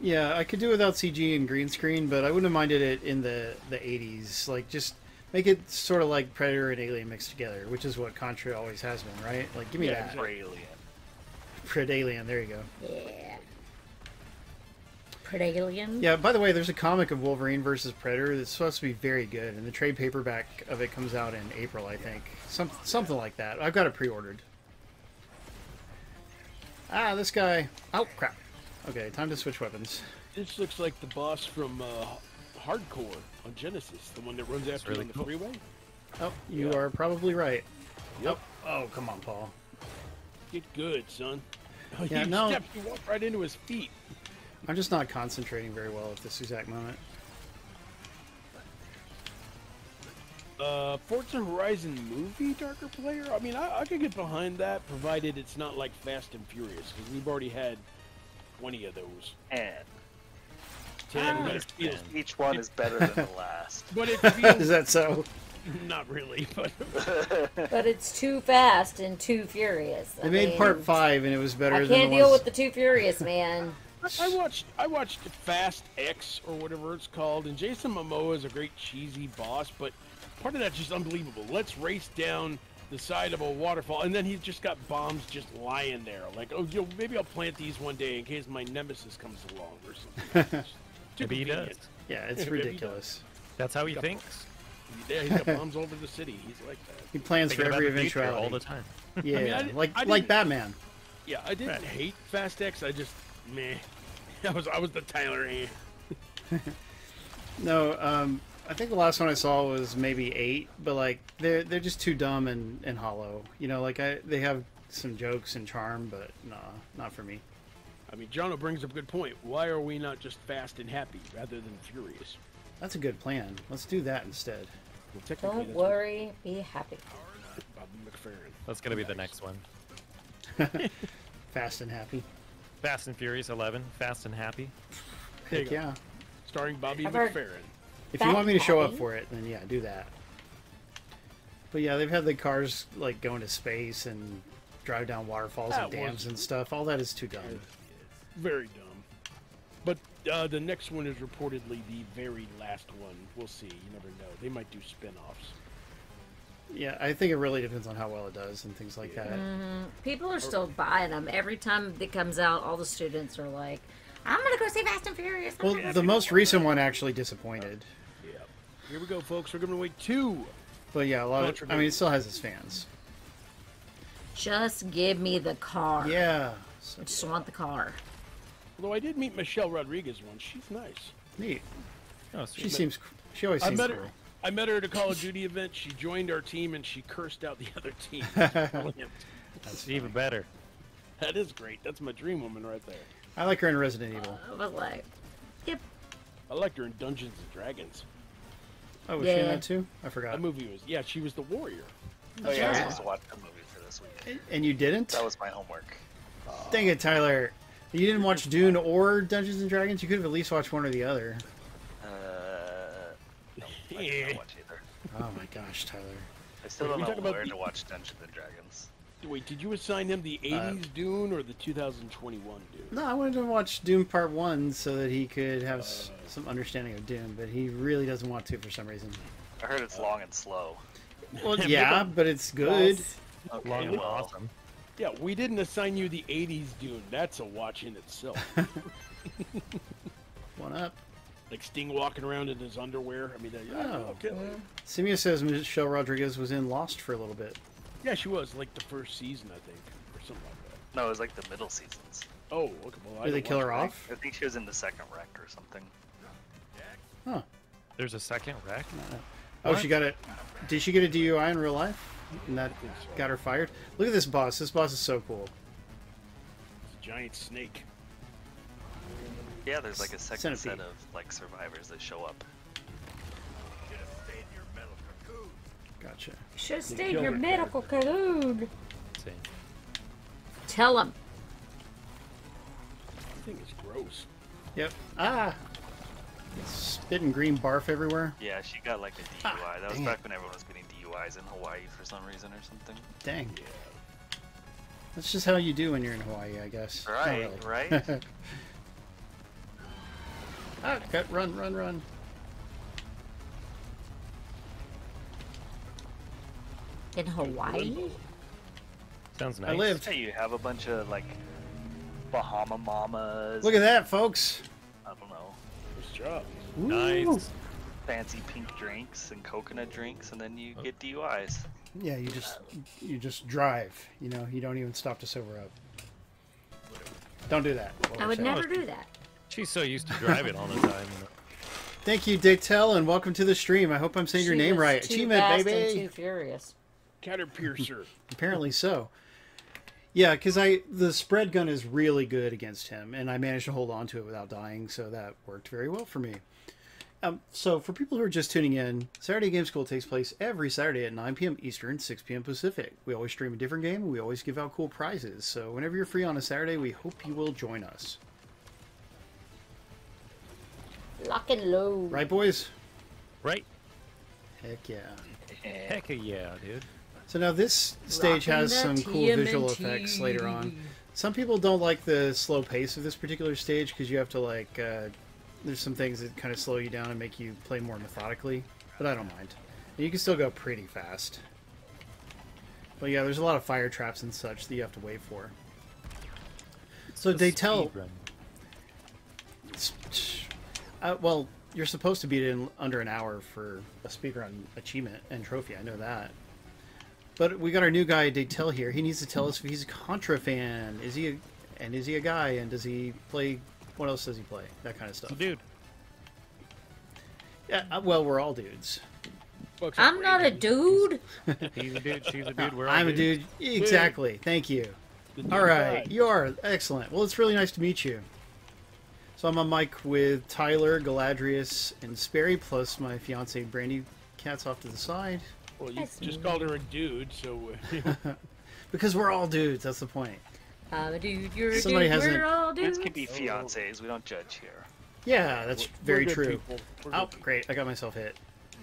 Yeah, I could do without CG and green screen, but I wouldn't have minded it in the 80s. Like, just make it sort of like Predator and Alien mixed together, which is what Contra always has been, right? Like, give me that. Predalien, there you go. Yeah. Predalien? Yeah, by the way, there's a comic of Wolverine versus Predator that's supposed to be very good, and the trade paperback of it comes out in April, I think. Something like that. I've got it pre-ordered. Ah, this guy. Oh, crap. Okay, time to switch weapons. This looks like the boss from Hardcore on Genesis, the one that runs after you on the freeway. Oh, you are probably right. Yep. Oh, come on, Paul. Get good, son. Oh, yeah, you walked right into his feet. I'm just not concentrating very well at this exact moment. Forza Horizon movie Darker Player? I mean, I could get behind that, provided it's not like Fast and Furious, because we've already had 20 of those. And 10. Each one is better than the last. But it feels... Is that so? Not really, but... But it's Too Fast and Too Furious. They made part 5, and it was better than I can't deal with the Too Furious, man. I watched Fast X, or whatever it's called, and Jason Momoa is a great cheesy boss, but part of that's just unbelievable. Let's race down the side of a waterfall, and then he's just got bombs just lying there. Like, oh, maybe I'll plant these one day in case my nemesis comes along or something. Maybe he does. Yeah, it's ridiculous. That's how he thinks. Yeah, he's got bombs all over the city. He's like that. He plans for every eventuality all the time. Yeah, I mean, like Batman. Yeah, I didn't hate Fast X. I just meh. I was the Tyler A. No, I think the last one I saw was maybe 8, but like they're just too dumb and hollow. Like they have some jokes and charm, but nah, not for me. I mean, Jono brings up a good point. Why are we not just fast and happy rather than furious? That's a good plan. Let's do that instead. Well, technically, Don't that's worry, be happy. what Bobby McFerrin. That's gonna be the next one. Fast and happy. Fast and Furious 11. Fast and Happy. There you Heck go. yeah. Starring Bobby I've heard- McFerrin. If you want me to show up Happy? for it, then yeah, do that. But yeah, they've had the cars like go into space and drive down waterfalls and That dams was- and stuff. All that is too dumb. Very dumb. But the next one is reportedly the very last one. We'll see. You never know. They might do spin-offs. Yeah, I think it really depends on how well it does and things like that. People are still buying them. Every time it comes out, all the students are like, I'm going to go see Fast and Furious. Well, the most recent one actually disappointed. Yeah. Here we go, folks. We're giving away 2. But yeah, a lot of I mean, it still has its fans. Just give me the car. Yeah. So I just want the car. Although I did meet Michelle Rodriguez once. She's nice. neat. Oh, She sweet. seems. She always I seems met cool. her. I met her at a Call of Duty event. She joined our team and she cursed out the other team. Brilliant. That's even better. That is great. That's my dream woman right there. I like her in Resident Evil. But like, yep. I liked her in Dungeons and Dragons. Oh, was she in Yeah. that too? I forgot. That movie was, yeah, she was the warrior. Oh yeah, I was Yeah. supposed to watch the movie for this week. And you didn't? That was my homework. Dang it, Tyler. You didn't watch Dune or Dungeons and Dragons? You could have at least watched one or the other. No, I did not watch either. Oh my gosh, Tyler. I still Wait, don't we know talk about where the- to watch Dungeons and Dragons. Wait, did you assign him the 80s Dune or the 2021 Dune? No, I wanted to watch Dune Part 1 so that he could have some understanding of Dune, but he really doesn't want to for some reason. I heard it's long and slow. Well, yeah, but it's good. Yes. Okay, Long and well, awesome. Yeah, we didn't assign you the 80s Dune. That's a watch in itself. One up. Like Sting walking around in his underwear. I mean, Oh. okay. Simia says Michelle Rodriguez was in Lost for a little bit. Yeah, she was like the first season, I think, or something like that. no, it was like the middle seasons. Oh, okay. Well, I Did they don't kill watch her it. off? I think she was in the second wreck or something. Huh. There's a second wreck. Oh, What? she got it. Did she get a DUI in real life? And that got her fired? Look at this boss. This boss is so cool. It's a giant snake. Yeah, there's like a second Centipede. set of like survivors that show up. Gotcha. Should have They stayed in killed your her medical cocoon. Let's see. Tell him. I think it's gross. Yep. Ah! Spitting green barf everywhere. Yeah, she got like a DUI. That was dang back when everyone was getting DUIs in Hawaii for some reason or something. Dang. That's just how you do when you're in Hawaii, I guess. Not Right, really. right? Ah, cut, run, run, run. In Hawaii? Sounds nice. I lived. Hey, you have a bunch of like Bahama Mamas. Look at that, folks. I don't know, Nice job. Nice. fancy pink drinks and coconut drinks, and then you get DUIs. Yeah, you just drive. You know, you don't even stop to sober up. Don't do that. I would never do that. She's so used to driving all the time. You know. Thank you, Dictel, and welcome to the stream. I hope I'm saying your She name was right. too Achievement, fast baby. and too furious. Caterpiercer. Apparently so. Yeah, because the spread gun is really good against him, and I managed to hold on to it without dying, so that worked very well for me. So for people who are just tuning in, Saturday Game School takes place every Saturday at 9 p.m. Eastern, 6 p.m. Pacific. We always stream a different game, and we always give out cool prizes. So whenever you're free on a Saturday, we hope you will join us. Lock and load. Right, boys? Right? Heck yeah. Heck yeah, dude. So now this stage Rocking has the some cool visual TMNT. effects later on. Some people don't like the slow pace of this particular stage because you have to like, there's some things that kind of slow you down and make you play more methodically, but I don't mind. And you can still go pretty fast. But yeah, there's a lot of fire traps and such that you have to wait for. So they tell, well, you're supposed to beat it in under an hour for a speedrun achievement and trophy. I know that. But we got our new guy, Daytel, here. He needs to tell us if he's a Contra fan. Is he a guy? And does he play? What else does he play? That kind of stuff. Dude. Yeah. Well, we're all dudes. Folks, I'm not a dude. He's a dude, she's a dude, we're all I'm a dudes. dude. Exactly. Thank you. the All right, side. you are. Excellent. Well, it's really nice to meet you. So I'm on mic with Tyler, Galadrius, and Sperry, plus my fiance Brandykatz off to the side. Well, you just called her a dude, so... Because we're all dudes, that's the point. I'm a dude, you're a Somebody dude, hasn't- we're all Dudes dudes. can be fiancés. We don't judge here. Yeah, that's very We're good true. people. We're Oh, good people. great. I got myself hit.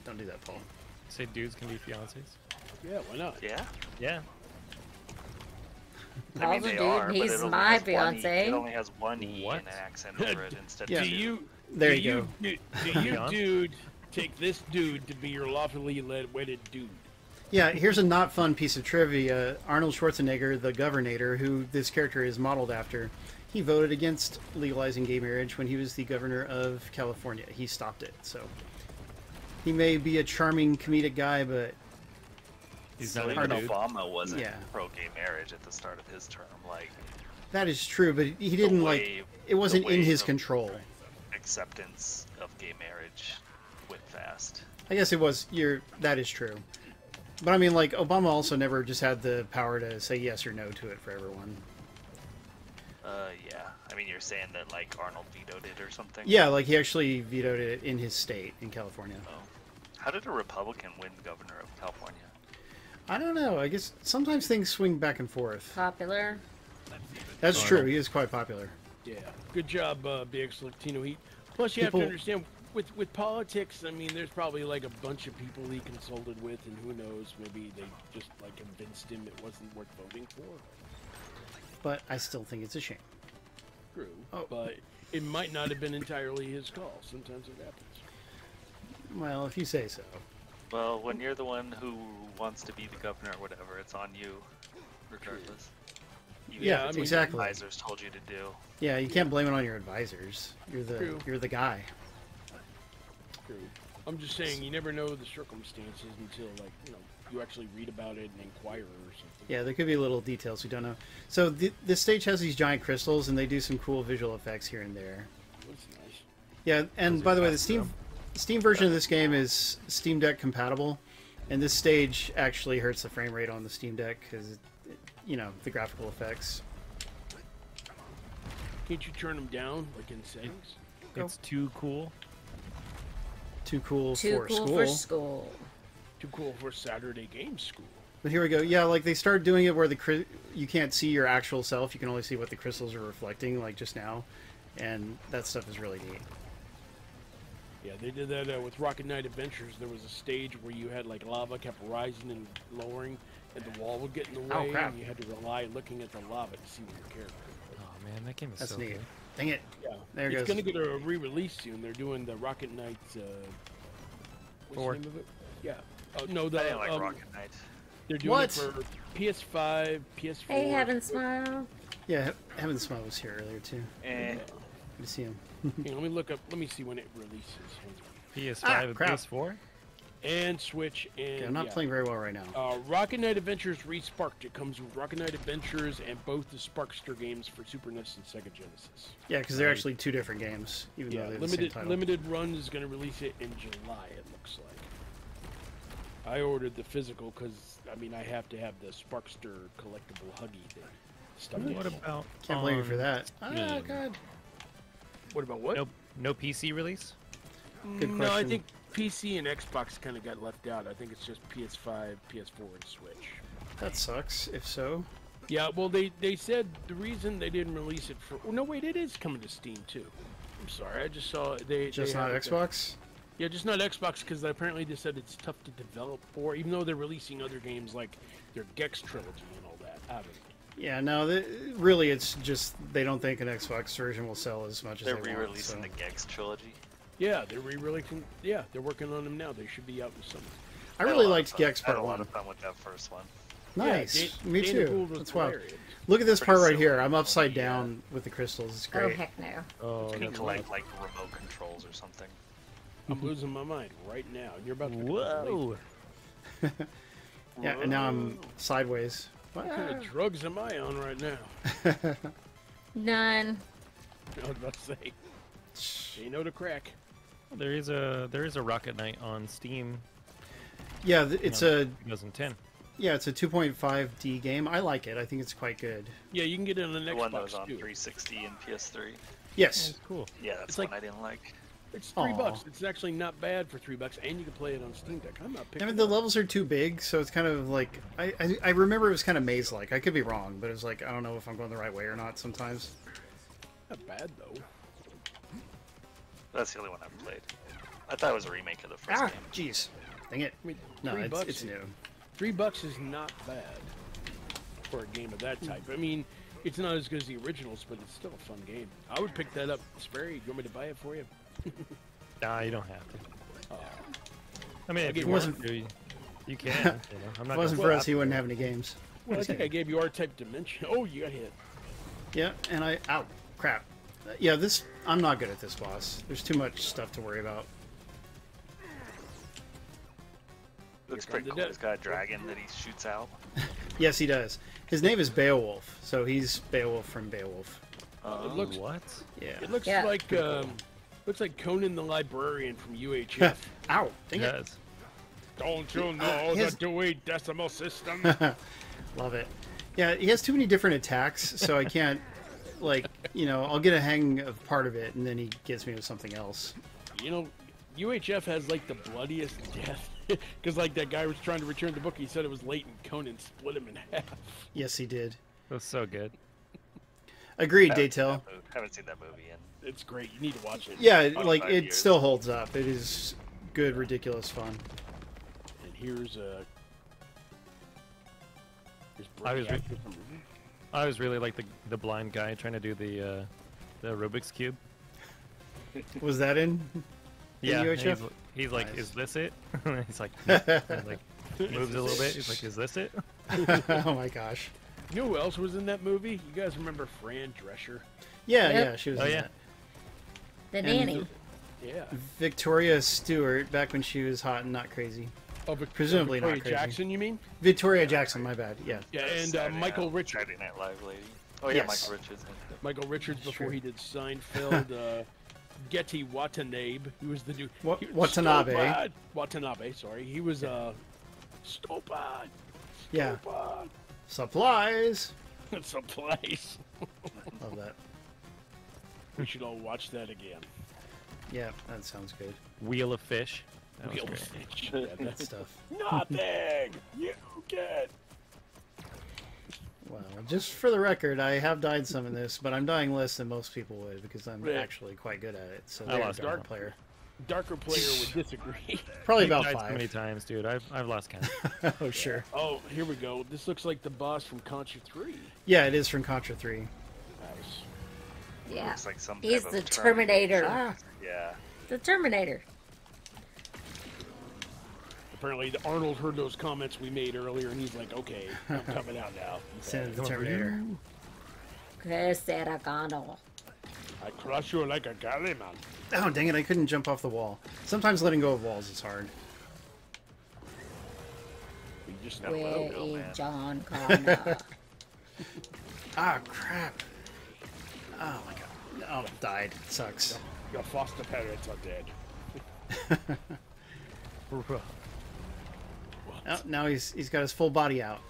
Don't do that, Paul. Say dudes can be fiancés. Yeah, why not? Yeah. Yeah. I mean, Paul's a they dude, are, but he's it only my has one E- fiance. It only has one E What? and an accent over it instead Yeah. of Do two. you... There do you go. Do you, dude, take this dude to be your lawfully wedded dude? Yeah, here's a not fun piece of trivia. Arnold Schwarzenegger, the Governor, who this character is modeled after, he voted against legalizing gay marriage when he was the governor of California. He stopped it, so he may be a charming comedic guy, but He's So not even a dude. Obama wasn't Yeah. pro-gay marriage at the start of his term. Like, that is true. But he didn't wave- it wasn't the in his wave of control. acceptance of gay marriage went fast. I guess it was. That is true. But I mean, like, Obama also never just had the power to say yes or no to it for everyone. Yeah. I mean, you're saying that like Arnold vetoed it or something? Yeah, like he actually vetoed it in his state in California. Oh. How did a Republican win governor of California? I don't know. I guess sometimes things swing back and forth. Popular. That's true. He is quite popular. Yeah. Good job, BX Latino Heat. Plus, you have People- to understand, with politics, I mean, there's probably like a bunch of people he consulted with, and who knows, maybe they just like convinced him it wasn't worth voting for. But I still think it's a shame. True. Oh. But it might not have been entirely his call. Sometimes it happens. Well, if you say so. Well, when you're the one who wants to be the governor or whatever, it's on you, regardless. Even Yeah, if it's what exactly. your advisors told you to do. Yeah, you can't blame it on your advisors. True. You're the guy. True. I'm just saying, you never know the circumstances until, like, you actually read about it and inquire or something. Yeah, there could be little details we don't know. So this stage has these giant crystals, and they do some cool visual effects here and there. That's nice. Yeah, and Those are by the way, the fast, Steam version of this game is Steam Deck compatible, and this stage actually hurts the frame rate on the Steam Deck because, the graphical effects. Can't you turn them down, like in settings? It's too cool. Too cool Too for cool school. for school. Too cool for Saturday game school. But here we go. Yeah, like they started doing it where you can't see your actual self. You can only see what the crystals are reflecting, like just now, and that stuff is really neat. Yeah, they did that with Rocket Knight Adventures. There was a stage where you had like lava kept rising and lowering, and the wall would get in the Oh, way, crap. and you had to rely looking at the lava to see what your character was. Oh man, that game is That's so neat. good. Dang it! Yeah, There it it's goes. gonna get a re-release soon. They're doing the Rocket Knight. What's Four. the name of it? Yeah. Oh no, I the didn't like Rocket Knight. they're doing What? it for PS5, PS4. Hey, Heaven Smile. Yeah, Heaven Smile was here earlier too. Eh. Good to see him. Hang on, let me look up. Let me see when it releases. Hang on. PS5 and crap. PS4. And Switch and. Okay, I'm not yeah. playing very well right now. Rocket Knight Adventures Resparked. It comes with Rocket Knight Adventures and both the Sparkster games for Super NES and Sega Genesis. Yeah, because they're actually two different games, even Yeah, though they're the same title. limited run is going to release it in July. It looks like. I ordered the physical because I have to have the Sparkster collectible Huggy thing. Stuff. What about? Can't blame you for on that. Oh Steam? god. What about what? No PC release. Good No, I question. think PC and Xbox kind of got left out. I think it's just PS5, PS4, and Switch. That sucks. If so, Yeah, well, they said the reason they didn't release it for... Oh, no, wait, it is coming to Steam, too. I'm sorry, I just saw... They just not have it- Xbox. Yeah, just not Xbox, because apparently they said it's tough to develop for, even though they're releasing other games like their Gex trilogy and all that out of it. Yeah, no. Really, it's just they don't think an Xbox version will sell as much as They're they want. re-releasing So. the Gex trilogy. Yeah, they're re-releasing... Yeah, they're working on them now. They should be out in summer. I really Had a lot liked of fun- Gex had Part a lot 1. of fun with that first one. Nice. Yeah, Me Dana too. Gould was That's wild. hilarious. Look at this Pretty part right here. similar I'm to upside the, down with the crystals. It's Oh, great. heck no. Oh, You can that's collect like remote controls or something. I'm losing my mind right now. And you're about to... become late. Whoa! Yeah, and now I'm sideways. What kind of drugs am I on right now? None. I was about to say. Ain't no to crack. There is a Rocket Knight on Steam. Yeah, it's a 2010. Yeah, it's a 2.5D game. I like it. I think it's quite good. Yeah, you can get it on the The next one that was Xbox on too. 360 and PS3. Yes. That's cool. Yeah, that's It's one like- I didn't like. It's Aw. $3. It's actually not bad for $3, and you can play it on Steam Deck. I'm not I picking. mean, the it up. levels are too big, so it's kind of like... I remember it was kind of maze-like. I could be wrong, but it was like, I don't know if I'm going the right way or not sometimes. Not bad though. That's the only one I've played. I thought it was a remake of the first Ah, game. jeez. Dang it. I mean, No, $3 it's new. $3 is not bad for a game of that type. I mean, it's not as good as the originals, but it's still a fun game. I would pick that up. Sperry, you want me to buy it for you? Nah, you don't have to. Oh. I mean, if Okay, you it want wasn't- to, you can. I'm If not. it wasn't gonna for us, stop he you. wouldn't have any games. Well, I think I gave you R-type dimension. Oh, you got hit. Yeah, and I... Ow. Crap. Yeah, this... I'm not good at this boss. There's too much stuff to worry about. Looks Here pretty comes cool. the He's got a dragon that he shoots out. Yes, he does. His name is Beowulf, so he's Beowulf from Beowulf. It looks What? Yeah. It looks Yeah. like Conan the Librarian from UHF. Ow! Dang it. Yes. Don't you know his- the Dewey Decimal System? Love it. Yeah, he has too many different attacks, so I can't, like, you know, I'll get a hang of part of it, and then he gets me with something else. You know, UHF has like the bloodiest death. Because like that guy was trying to return the book, he said it was late, and Conan split him in half. Yes, he did. It was so good. Agreed, Haven't seen Daytel. that movie- Haven't seen that movie in. It's great. You need to watch it. Yeah, Oh, like, 5 it years. still holds up. It is good, ridiculous fun. And here's I was Brandykatz. I was really like the blind guy trying to do the Rubik's cube. Was that in? Yeah, and UHF? he's like, Nice. is this it? He's like, no. And, like moves a little bit. He's like, is this it? Oh my gosh. You know who else was in that movie? You guys remember Fran Drescher? Yeah, Yep. yeah, she was Oh in yeah. that. The And nanny. Yeah. Victoria Stewart, back when she was hot and not crazy. Oh, Presumably not Victoria crazy. Jackson, you mean? Victoria Jackson, my bad. Yeah. Yeah, and Saturday Michael Night- Richards. Saturday Night Live lady. Oh yeah, Yes. Michael Richards. Michael Richards before True. he did Seinfeld. Getty Watanabe, he was the new Watanabe. Stopad. Watanabe, sorry, he was Stopad. Yeah. Stopad. Supplies. It's a place. Love that. We should all watch that again. Yeah, that sounds good. Wheel of Fish. That was Real great. fish. That stuff. Nothing. You get. Well, just for the record, I have died some in this, but I'm dying less than most people would because I'm Yeah. actually quite good at it. So I they're lost a dark dark. player. Darker player would disagree. Probably You've about died so many 5. times, dude. I've lost count. Oh, sure. Oh, here we go. This looks like the boss from Contra 3. Yeah, it is from Contra 3. Nice. Yeah. Looks like some He's type the of Terminator. Ah, Yeah. The Terminator. Apparently, Arnold heard those comments we made earlier, and he's like, "Okay, I'm coming out now." Send the Terminator. Seragano. I crush you like a galley man. Oh, dang it, I couldn't jump off the wall. Sometimes letting go of walls is hard. We just Got a Where logo, is man. John Connor? Ah, crap. Oh, my God. Oh, died. Sucks. your foster parents are dead. Oh, now he's got his full body out.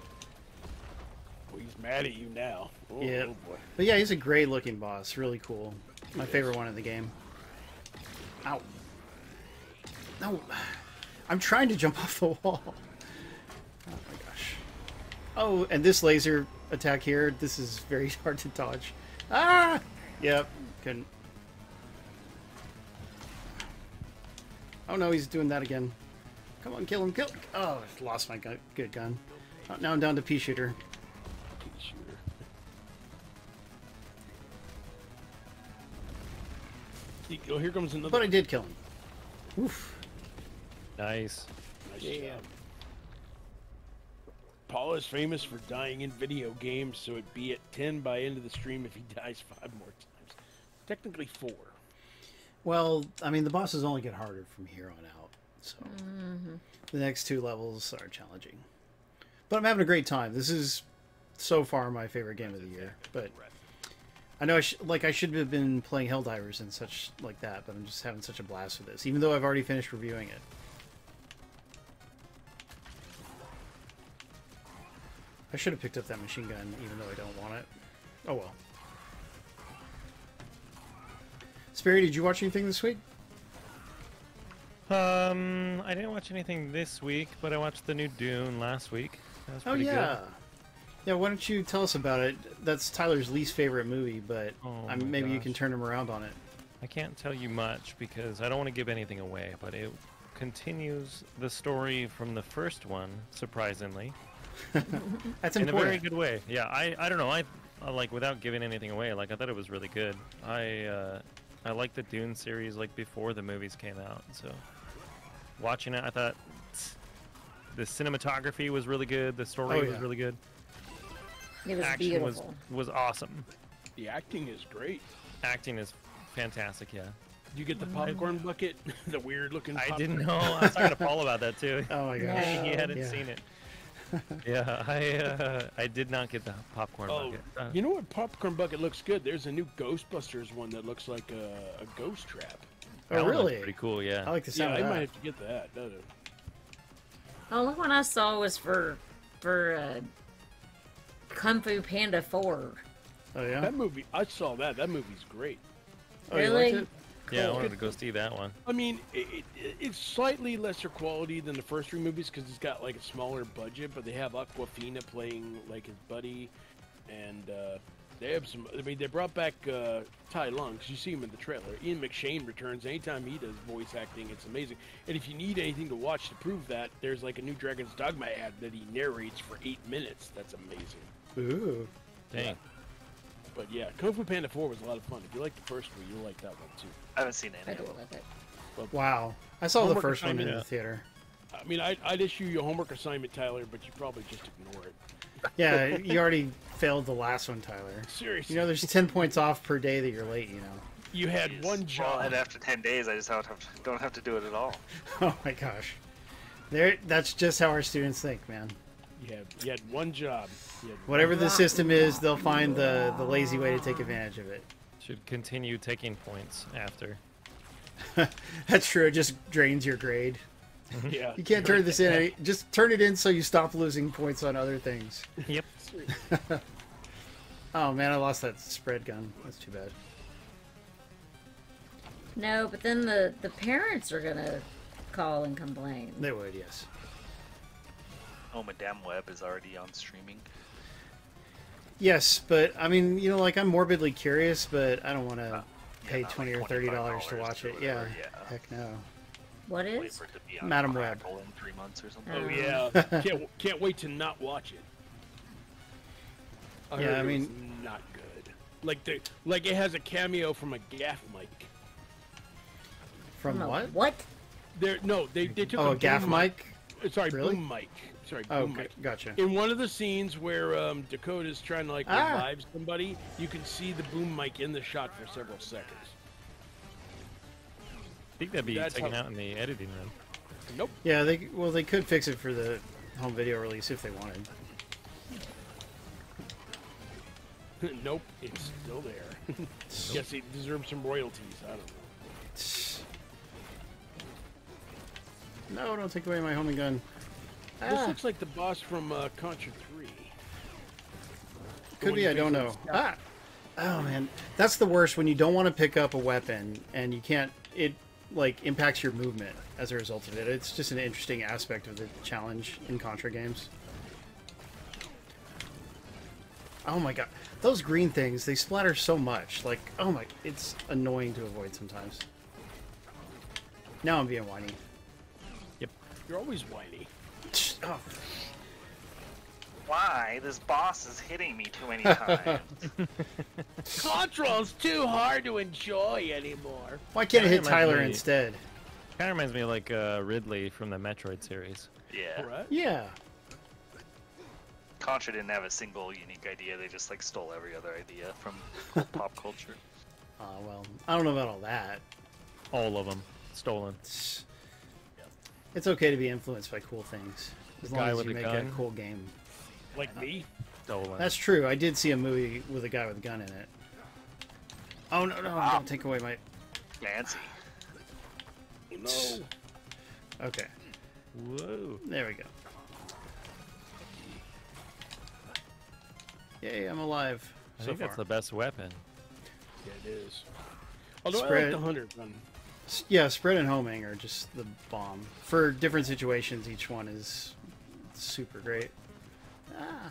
Well, he's mad at you now. Oh, Yeah. oh boy. But yeah, he's a great looking boss. Really cool. My favorite one in the game. Ow. No. I'm trying to jump off the wall. Oh my gosh. Oh, and this laser attack here, this is very hard to dodge. Ah! Yep. Couldn't. Oh no, he's doing that again. Come on, kill him, kill. Oh, I lost my good gun. Oh, now I'm down to pea shooter. Pea shooter. Oh, here comes another. But I did kill him. Oof. Nice. Nice job. Paul is famous for dying in video games, so it'd be at 10 by end of the stream if he dies 5 more times. Technically 4. Well, I mean, the bosses only get harder from here on out, so the next 2 levels are challenging. But I'm having a great time. This is so far my favorite game of the year. But I know I should have been playing Helldivers and such like that, but I'm just having such a blast with this, even though I've already finished reviewing it. I should have picked up that machine gun, even though I don't want it. Oh well. Sperry, did you watch anything this week? I didn't watch anything this week, but I watched the new Dune last week. That was pretty yeah. Yeah, why don't you tell us about it? That's Tyler's least favorite movie, but Oh maybe my you can gosh. turn him around on it. I can't tell you much because I don't want to give anything away, but it continues the story from the first one, surprisingly. That's In a very important. good way. Yeah, I don't know. I like, without giving anything away, like I thought it was really good. I liked the Dune series like before the movies came out, so watching it I thought the cinematography was really good, the story Oh, was yeah. really good. It was Action beautiful. was awesome. The acting is great. Acting is fantastic, yeah. You get the popcorn bucket, the weird looking. I popcorn. didn't know. I was talking to Paul about that too. Oh my gosh. He hadn't Yeah. seen it. Yeah, I did not get the popcorn Oh, bucket. you know what popcorn bucket looks good? There's a new Ghostbusters one that looks like a ghost trap. that Oh, one looked really? Pretty cool, yeah. I like the Yeah, sound I of might that. have to get that. That'll- The only one I saw was for Kung Fu Panda 4. Oh, yeah? That movie, I saw that. That movie's great. Oh, you Really? liked it? Yeah, I Cool. wanted to go see that one. I mean, it's slightly lesser quality than the first three movies because it's got like a smaller budget, but they have Aquafina playing like his buddy, and they have some. I mean, they brought back Tai Lung because you see him in the trailer. Ian McShane returns anytime he does voice acting. It's amazing. And if you need anything to watch to prove that, there's like a new Dragon's Dogma ad that he narrates for 8 minutes. That's amazing. Ooh. Dang. But yeah, Kung Fu Panda 4 was a lot of fun. If you like the first one, you'll like that one too. I haven't seen I any do of them. love it. Wow. I saw the Homework first one in assignment, the theater. I mean, I'd issue you a homework assignment, Tyler, but you probably just ignore it. Yeah, you already failed the last one, Tyler. Seriously. You know, there's 10 points off per day that you're late, you know. You had Jeez. one Well, job. and after 10 days, I just don't have to do it at all. Oh my gosh. That's just how our students think, man. You had one job. You had Whatever the system is, they'll find the lazy way to take advantage of it. Should continue taking points after. That's true, it just drains your grade. Yeah. You can't turn this in. Just turn it in so you stop losing points on other things. Yep. Oh man, I lost that spread gun. That's too bad. No, but then the parents are gonna call and complain. They would, yes. Oh, Madame Web is already on streaming. Yes, but I mean, you know, like I'm morbidly curious, but I don't want to pay not $20 like or $30 to $25 watch or it. Yeah. whatever, yeah. Heck no. What Wait is? for it to be on Madame Web. Crackle in 3 months or something. Oh Oh. yeah. Can't wait to not watch it. Yeah, heard I it mean- was not good. Like it has a cameo from a gaff mic. From No, what? What? They took Oh, a boom gaff mic? Sorry, Really? boom mic. Sorry, Oh, boom mic. gotcha. In one of the scenes where Dakota's trying to like Ah. revive somebody, you can see the boom mic in the shot for several seconds. I think that'd be That's taken how- out in the editing room. Nope. Yeah, they could fix it for the home video release if they wanted. Nope, it's still there. Guess he deserves some royalties. I don't know. No, don't take away my homing gun. This Ah, looks like the boss from Contra 3. could be, I don't know. Ah! Oh man, that's the worst when you don't want to pick up a weapon and you can't, it like impacts your movement as a result of it. It's just an interesting aspect of the challenge in Contra games. Oh my god, those green things, they splatter so much. Like, oh my, it's annoying to avoid sometimes. Now I'm being whiny. You're always whiny. Oh, Why? This boss is hitting me too many times. Contra's too hard to enjoy anymore. why can't I hit That reminds Tyler me- instead? Kind of reminds me of like Ridley from the Metroid series. Yeah. Alright. Yeah. Contra didn't have a single unique idea. They just like stole every other idea from pop culture. Well, I don't know about all that. All of them stolen. It's okay to be influenced by cool things. As long guy as with you the make a gun? cool game. Like me? Stolen. That's true. I did see a movie with a guy with a gun in it. Oh, no, no. Don't take away my... Fancy. No. Okay. Whoa. There we go. Yay, I'm alive. I So think far. that's the best weapon. Yeah, it is. Although I Spread. like the hunter gun. Yeah, spread and homing are just the bomb. For different situations, each one is super great. Ah.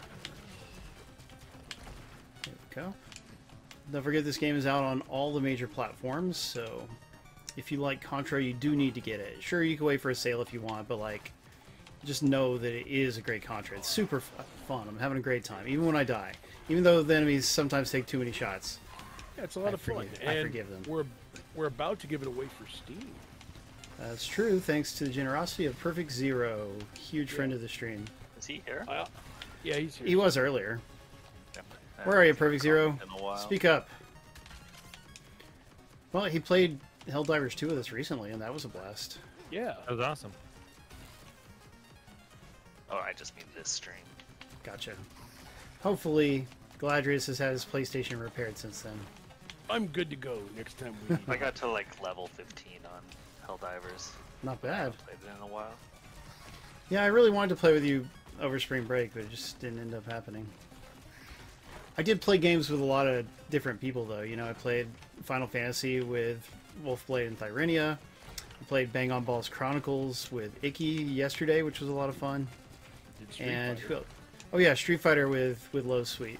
There we go. Don't forget this game is out on all the major platforms, so if you like Contra, you do need to get it. Sure, you can wait for a sale if you want, but like, just know that it is a great Contra. It's super fun. I'm having a great time, even when I die. Even though the enemies sometimes take too many shots. Yeah, it's a lot of fun. I forgive them. We're about to give it away for Steam. That's true, thanks to the generosity of Perfect Zero, huge friend of the stream. Is he here? Yeah, he's here. He was earlier. Yeah. Where are you, Perfect Zero? In a while. Speak up. Well, he played Helldivers 2 with us recently, and that was a blast. Yeah. That was awesome. Oh, I just mean this stream. Gotcha. Hopefully, Galadrius has had his PlayStation repaired since then. I'm good to go next time we I got to like level 15 on Helldivers. Not I bad. haven't played it in a while. Yeah, I really wanted to play with you over spring break, but it just didn't end up happening. I did play games with a lot of different people, though. You know, I played Final Fantasy with Wolfblade and Thyrenia. I played Bang On Balls Chronicles with Icky yesterday, which was a lot of fun. And oh yeah, Street Fighter with Low Sweet,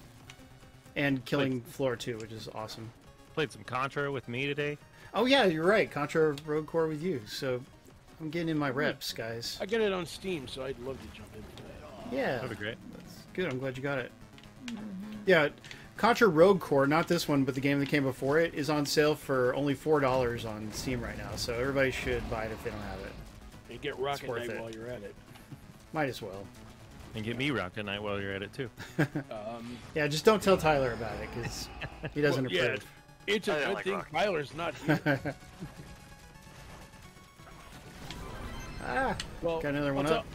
and Killing Floor 2, which is awesome. Played some Contra with me today. Oh yeah, you're right. Contra Rogue Core with you. So I'm getting in my reps, guys. I get it on Steam, so I'd love to jump into that. Yeah, That'd be great. that's good. I'm glad you got it. Yeah, Contra Rogue Core, not this one, but the game that came before it, is on sale for only $4 on Steam right now. So everybody should buy it if they don't have it. And get Rocket worth Knight it. while you're at it. Might as well. And get me Rocket Knight while you're at it, too. Yeah, just don't tell Tyler about it, because he doesn't Well, yeah, approve. it's a I don't good like thing Rocket. Tyler's not here. Ah, Well, got another one I'll up.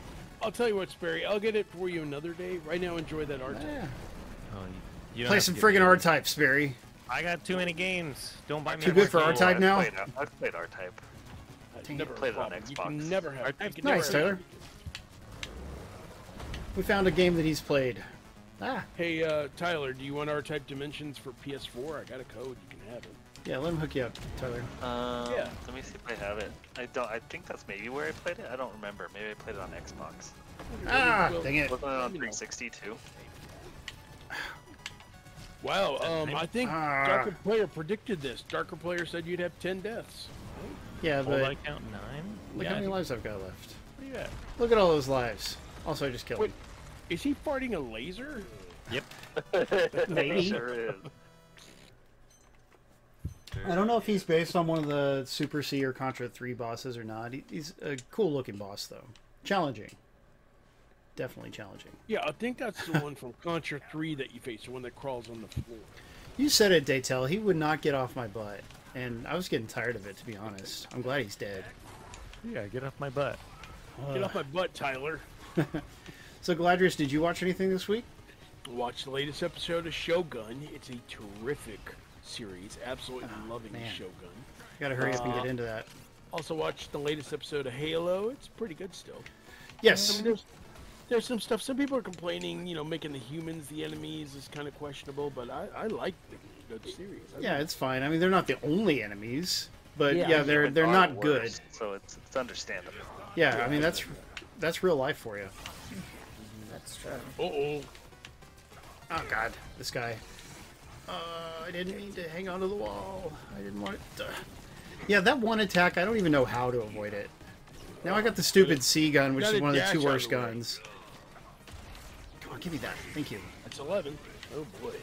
I'll tell you what, Sperry. I'll get it for you another day. Right now, enjoy that art. Yeah. Oh, you don't Play have to some get friggin' me. R-Types, Barry. I got too many games. Don't buy me Too more good for games. R-Type now? I've played R-Type. Never a played it on problem. You Xbox. can never have. R-Type's you can Nice, never Tyler. We found a game that he's played. Ah, Hey, Tyler, do you want R-Type Dimensions for PS4? I got a code. You can have it. yeah, let him hook you up, Tyler. Yeah. Let me see if I have it. I think that's maybe where I played it. I don't remember. Maybe I played it on Xbox. Ah, Well, dang it. Wasn't it on Let me know. 360 too? Wow, I think Ah. Darker Player predicted this. Darker Player said you'd have 10 deaths. Yeah, Hold but I count 9? look Yeah, how I many think- lives I've got left. What do you got? Look at all those lives. Also, I just killed Wait, him. is he farting a laser? Yep. Maybe. Sure is. I don't know if he's based on one of the Super C or Contra 3 bosses or not. He's a cool looking boss, though. Challenging. Definitely challenging. Yeah, I think that's the one from Contra 3 that you face, the one that crawls on the floor. You said it, Daytel. He would not get off my butt. And I was getting tired of it, to be honest. I'm glad he's dead. Yeah, get off my butt. Get off my butt, Tyler. So, Galadrius, did you watch anything this week? Watch the latest episode of Shogun. It's a terrific series. Absolutely loving man. Shogun. Gotta hurry up and get into that. Also watched the latest episode of Halo. It's pretty good still. Yes. I mean, there's some stuff. Some people are complaining, making the humans the enemies is kind of questionable, but I like the series. Yeah, it's fine. I mean, they're not the only enemies, but Yeah, yeah, they're Humans are not good. worse, so it's understandable. Yeah, I mean that's real life for you. That's true. Uh-oh. Oh God, this guy. I didn't mean to hang onto the wall. I didn't want it to... Yeah, that one attack, I don't even know how to avoid it. Now I got the stupid C gun, which Gotta is one of the dash two out of worst the way. guns. Come on, give me that. Thank you. That's 11. Oh boy.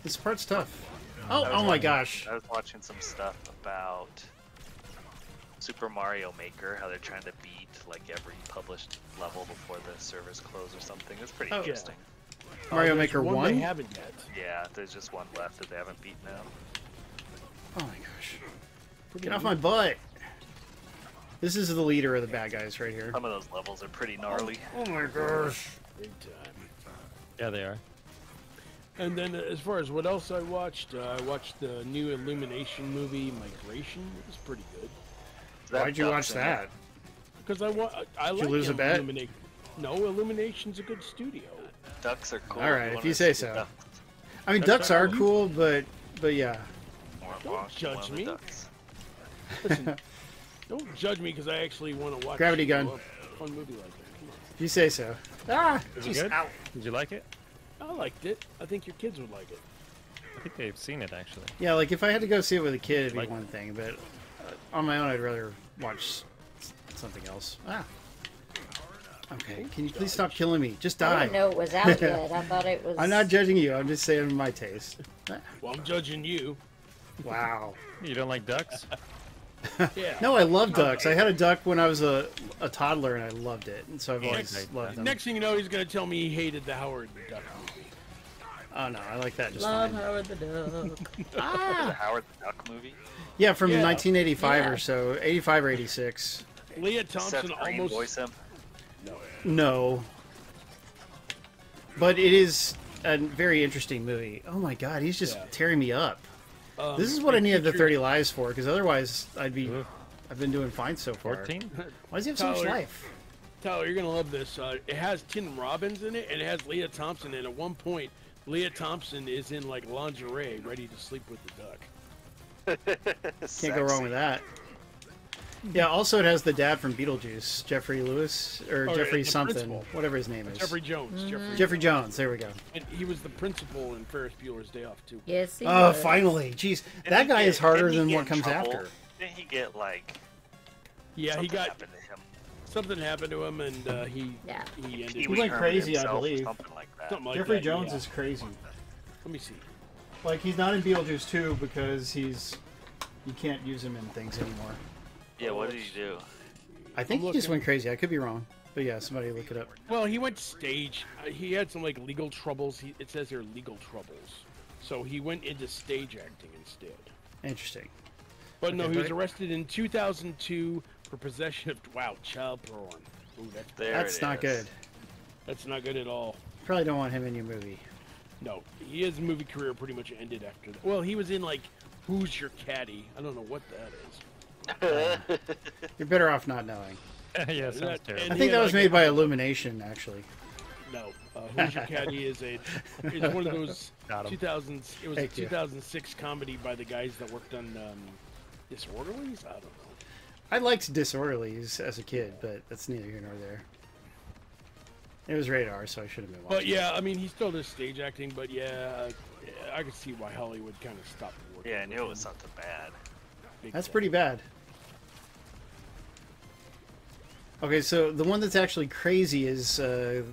This part's tough. Oh my gosh. I was watching some stuff about Super Mario Maker, how they're trying to beat like every published level before the servers close or something. It's pretty Oh. interesting. Mario There's Maker one 1? they haven't yet. Yeah, there's just one left that they haven't beaten out. Oh my gosh. Get off my butt. This is the leader of the bad guys right here. Some of those levels are pretty gnarly. Oh my gosh. Big time. Yeah, they are. And then as far as what else I watched the new Illumination movie, Migration. It was pretty good. Why'd you watch that? Because I like you lose a bet? No, Illumination's a good studio. Ducks are cool. All right, if wanna you say see so. ducks, I mean, That's ducks are not- cool, but yeah. Don't watch judge one of the me. ducks. Listen, don't judge me because I actually want to watch Gravity gun. a fun movie like that. Come on. If you say so. Ah, Is it jeez, good? ow. Did you like it? I liked it. I think your kids would like it. I think they've seen it actually. Yeah, like if I had to go see it with a kid, it'd be Like- one thing, but on my own, I'd rather watch something else. Ah. Okay, can you please stop killing me? Just I die. didn't know it was out yet. I thought it was. I'm not judging you. I'm just saying my taste. Ah, Well, I'm judging you. wow. You don't like ducks? Yeah. No, I love ducks. I had a duck when I was a toddler, and I loved it, and so I've always Next- loved them. Next thing you know, he's going to tell me he hated the Howard the Duck movie. Oh no, I like that just Love fine. Howard the Duck. The Howard the Duck movie. Yeah, from Yeah. 1985 Yeah. or so, 85 or 86. Leah Thompson Seth Green almost. voice him. No. But it is a very interesting movie. Oh my god, he's just Yeah. tearing me up. This is it what I needed the featured- 30 lives for, because otherwise I've Ugh. been doing fine so far. 14? Why does he have so much Tyler. life? Tyler, you're going to love this. It has Tim Robbins in it, and it has Leah Thompson. And at one point, Leah Thompson is in like lingerie, ready to sleep with the duck. Can't go wrong with that. Yeah, also it has the dad from Beetlejuice, Jeffrey Lewis, or Oh, Jeffrey the something, principal. whatever his name is. Jeffrey Jones. Jeffrey Jones, there we go. And he was the principal in Ferris Bueller's Day Off too. Yes, he Oh, was. finally. Jeez, Didn't that he guy get- is harder didn't he than get what in comes trouble? after. Didn't he get like Yeah, he something got happened to him? something happened to him, and he Yeah. he ended. He went turned crazy, I himself or believe. Something like that. something like Jeffrey that, Jones yeah. is crazy. Let me see. Like, he's not in Beetlejuice 2 because you can't use him in things anymore. Yeah, what did he do? I think I'm he just looking. went crazy. I could be wrong. But yeah, somebody look it up. Well, he went stage. He had some like legal troubles. It says there legal troubles, so he went into stage acting instead. Interesting. But no, Okay, he was but- arrested in 2002 for possession of child porn. Ooh, There That's it not is. good. that's not good at all. Probably don't want him in your movie. No, his movie career pretty much ended after that. Well, he was in like Who's Your Caddy? I don't know what that is. You're better off not knowing. Yeah, sounds That- terrible. I and think he that had, was like, made by Illumination, actually. No, Who's Your Caddy is one of those Got 'em. 2000s. It was a Thank you. 2006 comedy by the guys that worked on Disorderlies. I don't know. I liked Disorderlies as a kid, but that's neither here nor there. It was rated R, so I should have been watching. But yeah, I mean, he still does stage acting. But yeah, I could see why Hollywood kind of stopped working. Yeah, I knew it with was him something bad. big That's time. pretty bad. Okay, so the one that's actually crazy is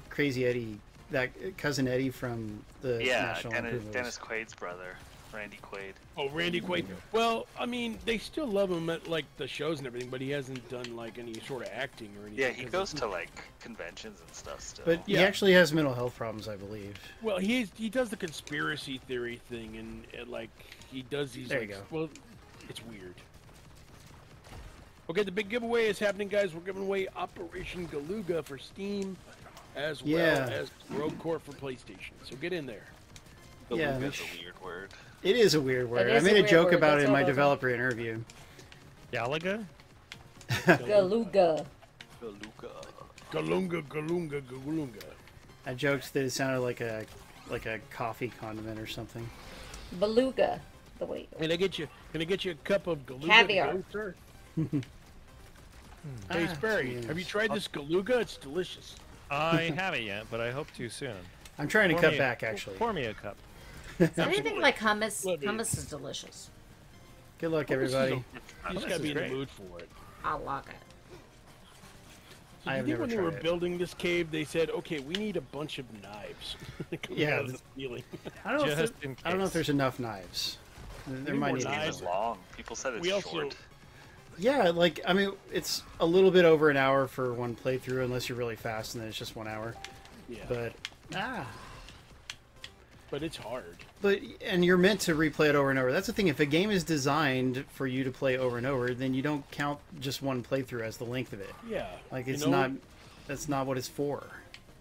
Crazy Eddie, that cousin Eddie from the Yeah, National Lampoon Dennis Quaid's brother, Randy Quaid. Oh, Randy Quaid. Well, I mean, they still love him at like the shows and everything, but he hasn't done like any sort of acting or anything. Yeah, he 'cause goes it's- to like conventions and stuff still. But he Yeah. actually has mental health problems, I believe. Well, he does the conspiracy theory thing, and like he does these. There you like, go. Well, it's weird. Okay, the big giveaway is happening, guys. We're giving away Operation Galuga for Steam, as well Yeah. as Rogue Core for PlayStation. So get in there. Yeah, That's a weird word. It is a weird word. It I is a made a weird joke word, about that's it in all my those are. developer interview. Galaga? Galuga. Galuga. Galunga, Galunga, Galunga. I joked that it sounded like a coffee condiment or something. Beluga. The way. Can I get you a cup of Galuga? to Caviar. go, sir? Hey, Sperry, jeez. have you tried this Galuga? It's delicious. I haven't yet, but I hope to soon. I'm trying to Pour cut me- back, actually. Pour me a cup. Anything like hummus. Love it. Hummus is delicious. Good luck, This is everybody. You just this gotta is be in great. the mood for it. I like it. So I you have think never when they were tried it. building this cave, they said, "Okay, we need a bunch of knives." Coming Yeah, out of this ceiling. I don't know. Just If in I don't know if case. there's enough knives. There need might more need to be It knives. was more. long. People said it's We also- short. Yeah, like I mean, it's a little bit over an hour for one playthrough, unless you're really fast, and then it's just 1 hour. Yeah, But but it's hard. and you're meant to replay it over and over. That's the thing. If a game is designed for you to play over and over, then you don't count just one playthrough as the length of it. Yeah, Like You it's know, not. That's not what it's for.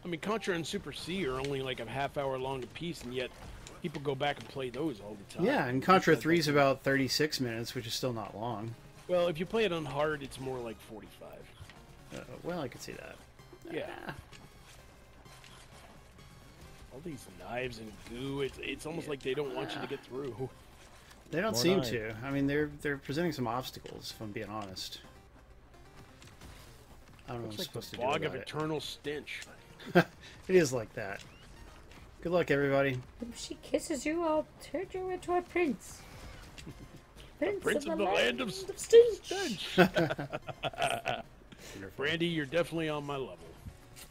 I mean, Contra and Super C are only like a half hour long a piece, and yet people go back and play those all the time. Yeah, and Contra Because 3 is that's- about 36 minutes, which is still not long. Well, if you play it on hard, it's more like 45. Well, I could see that. Yeah. All these knives and goo. It's almost like they don't want you to get through. They don't More seem knife. to. I mean, they're presenting some obstacles, if I'm being honest. I don't know what I'm It's like supposed the to do fog of about it. eternal stench. It is like that. Good luck, everybody. If she kisses you, I'll turn you into a prince. Prince of the land of stench. Brandy, you're definitely on my level.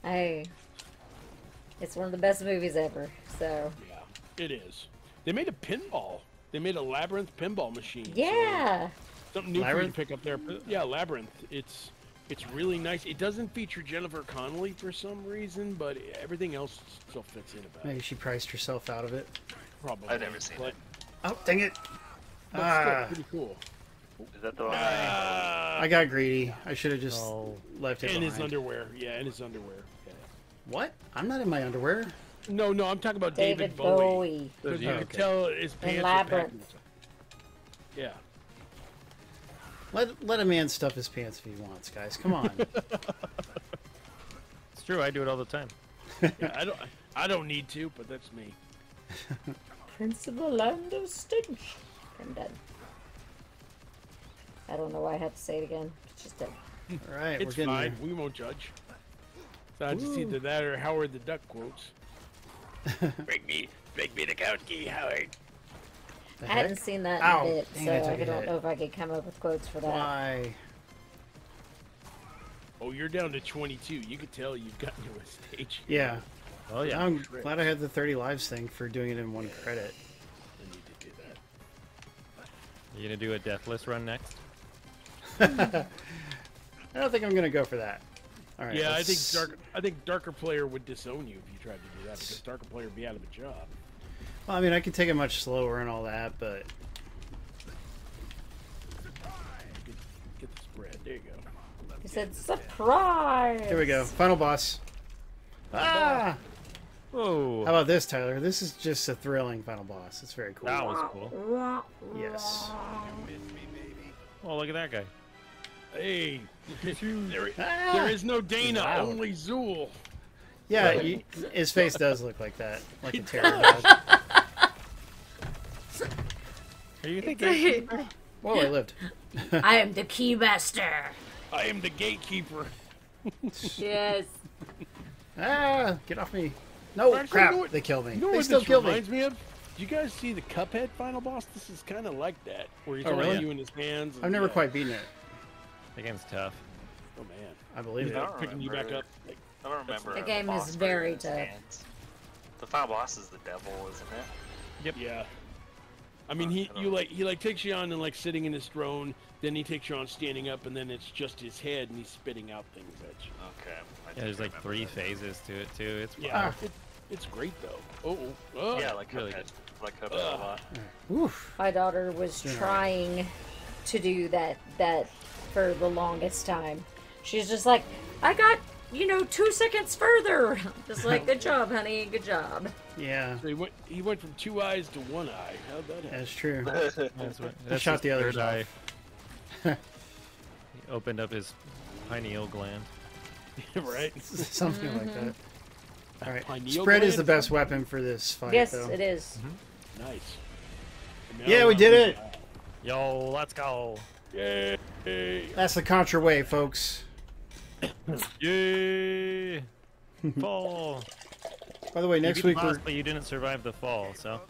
Hey, it's one of the best movies ever. So Yeah, it is. They made a pinball. They made a Labyrinth pinball machine. so yeah, something new Labyrinth? for you to pick up there. Yeah, Labyrinth. It's really nice. It doesn't feature Jennifer Connelly for some reason, but everything else still fits in about Maybe it. she priced herself out of it. Probably. I've never seen but, it. Oh, dang it. But Ah. still pretty cool. Is that the one? I got greedy. I should have just Oh. left it And his behind. underwear. Yeah, and his underwear. Yeah. What? I'm not in my underwear. No, I'm talking about David David Bowie. Bowie. Because you Okay. could tell his pants are Labyrinth. packed. Yeah. Let a man stuff his pants if he wants, guys. Come on. It's true. I do it all the time. Yeah, I don't need to, but that's me. Prince of the land of stench. I'm done. I don't know why I had to say it again. It's just done. All right, It's we're getting fine. We won't judge. So I just either that or Howard the Duck quotes. Bring me the couch key, Howard. The I heck? hadn't seen that Ow, in a bit, dang, so I took I a don't hit. know if I could come up with quotes for that. Why? Oh, you're down to 22. You could tell you've gotten to a stage. Yeah. Oh yeah. I'm glad I had the 30 lives thing for doing it in one credit. I need to do that. You gonna do a deathless run next? I don't think I'm gonna go for that. All right. Yeah, I let's- think Darker Player would disown you if you tried to do that because Darker Player would be out of a job. Well, I mean, I could take it much slower and all that, but Get the spread. There you go. He said, surprise! here we go. Final boss. Ah! Whoa. How about this, Tyler? This is just a thrilling final boss. It's very cool. That was cool. Yes. Oh, look at that guy. Hey, there Ah! is no Dana, Wow. only Zool. Yeah, his face does look like that, like a terror dog. Are you thinking? Whoa, I lived. I am the keymaster. I am the gatekeeper. Yes. Ah! Get off me! No, Actually, crap! you know what- They killed me. You know They what still this killed me. reminds me of? Do you guys see the Cuphead final boss? This is kind of like that, where he's Oh, holding really? you in his hands. and- I've never yeah. quite beaten it. That game's tough. Oh man, I believe he's it. like picking you back remember. up. Like, I don't remember. The a game is boss very in his tough. hands. The final boss is the devil, isn't it? yeah. I mean, he takes you on and like sitting in his throne. Then he takes you on standing up, and then it's just his head, and he's spitting out things at you. Okay. I Yeah, do there's like remember 3 that. phases to it too. It's Yeah, Ah. it's great though. Oh, Yeah, like really Cuphead. good. Like Cuphead a lot. Oof. My daughter was trying to do that for the longest time. She's just like, I got, 2 seconds further. Just like, good job, honey, good job. Yeah, So he went from 2 eyes to 1 eye. How'd that happen? that's true. That's what, that's shot his the others third eye. off. He opened up his pineal gland. Right? Something like that. All right. Pineal Spread is gland? the best weapon for this fight, Yes, though. it is. Nice. Yeah, we did it. Yo, let's go. Yay! That's the Contra way, folks. Yay! Fall. By the way, next you beat week the we're. boss, but you didn't survive the fall, so.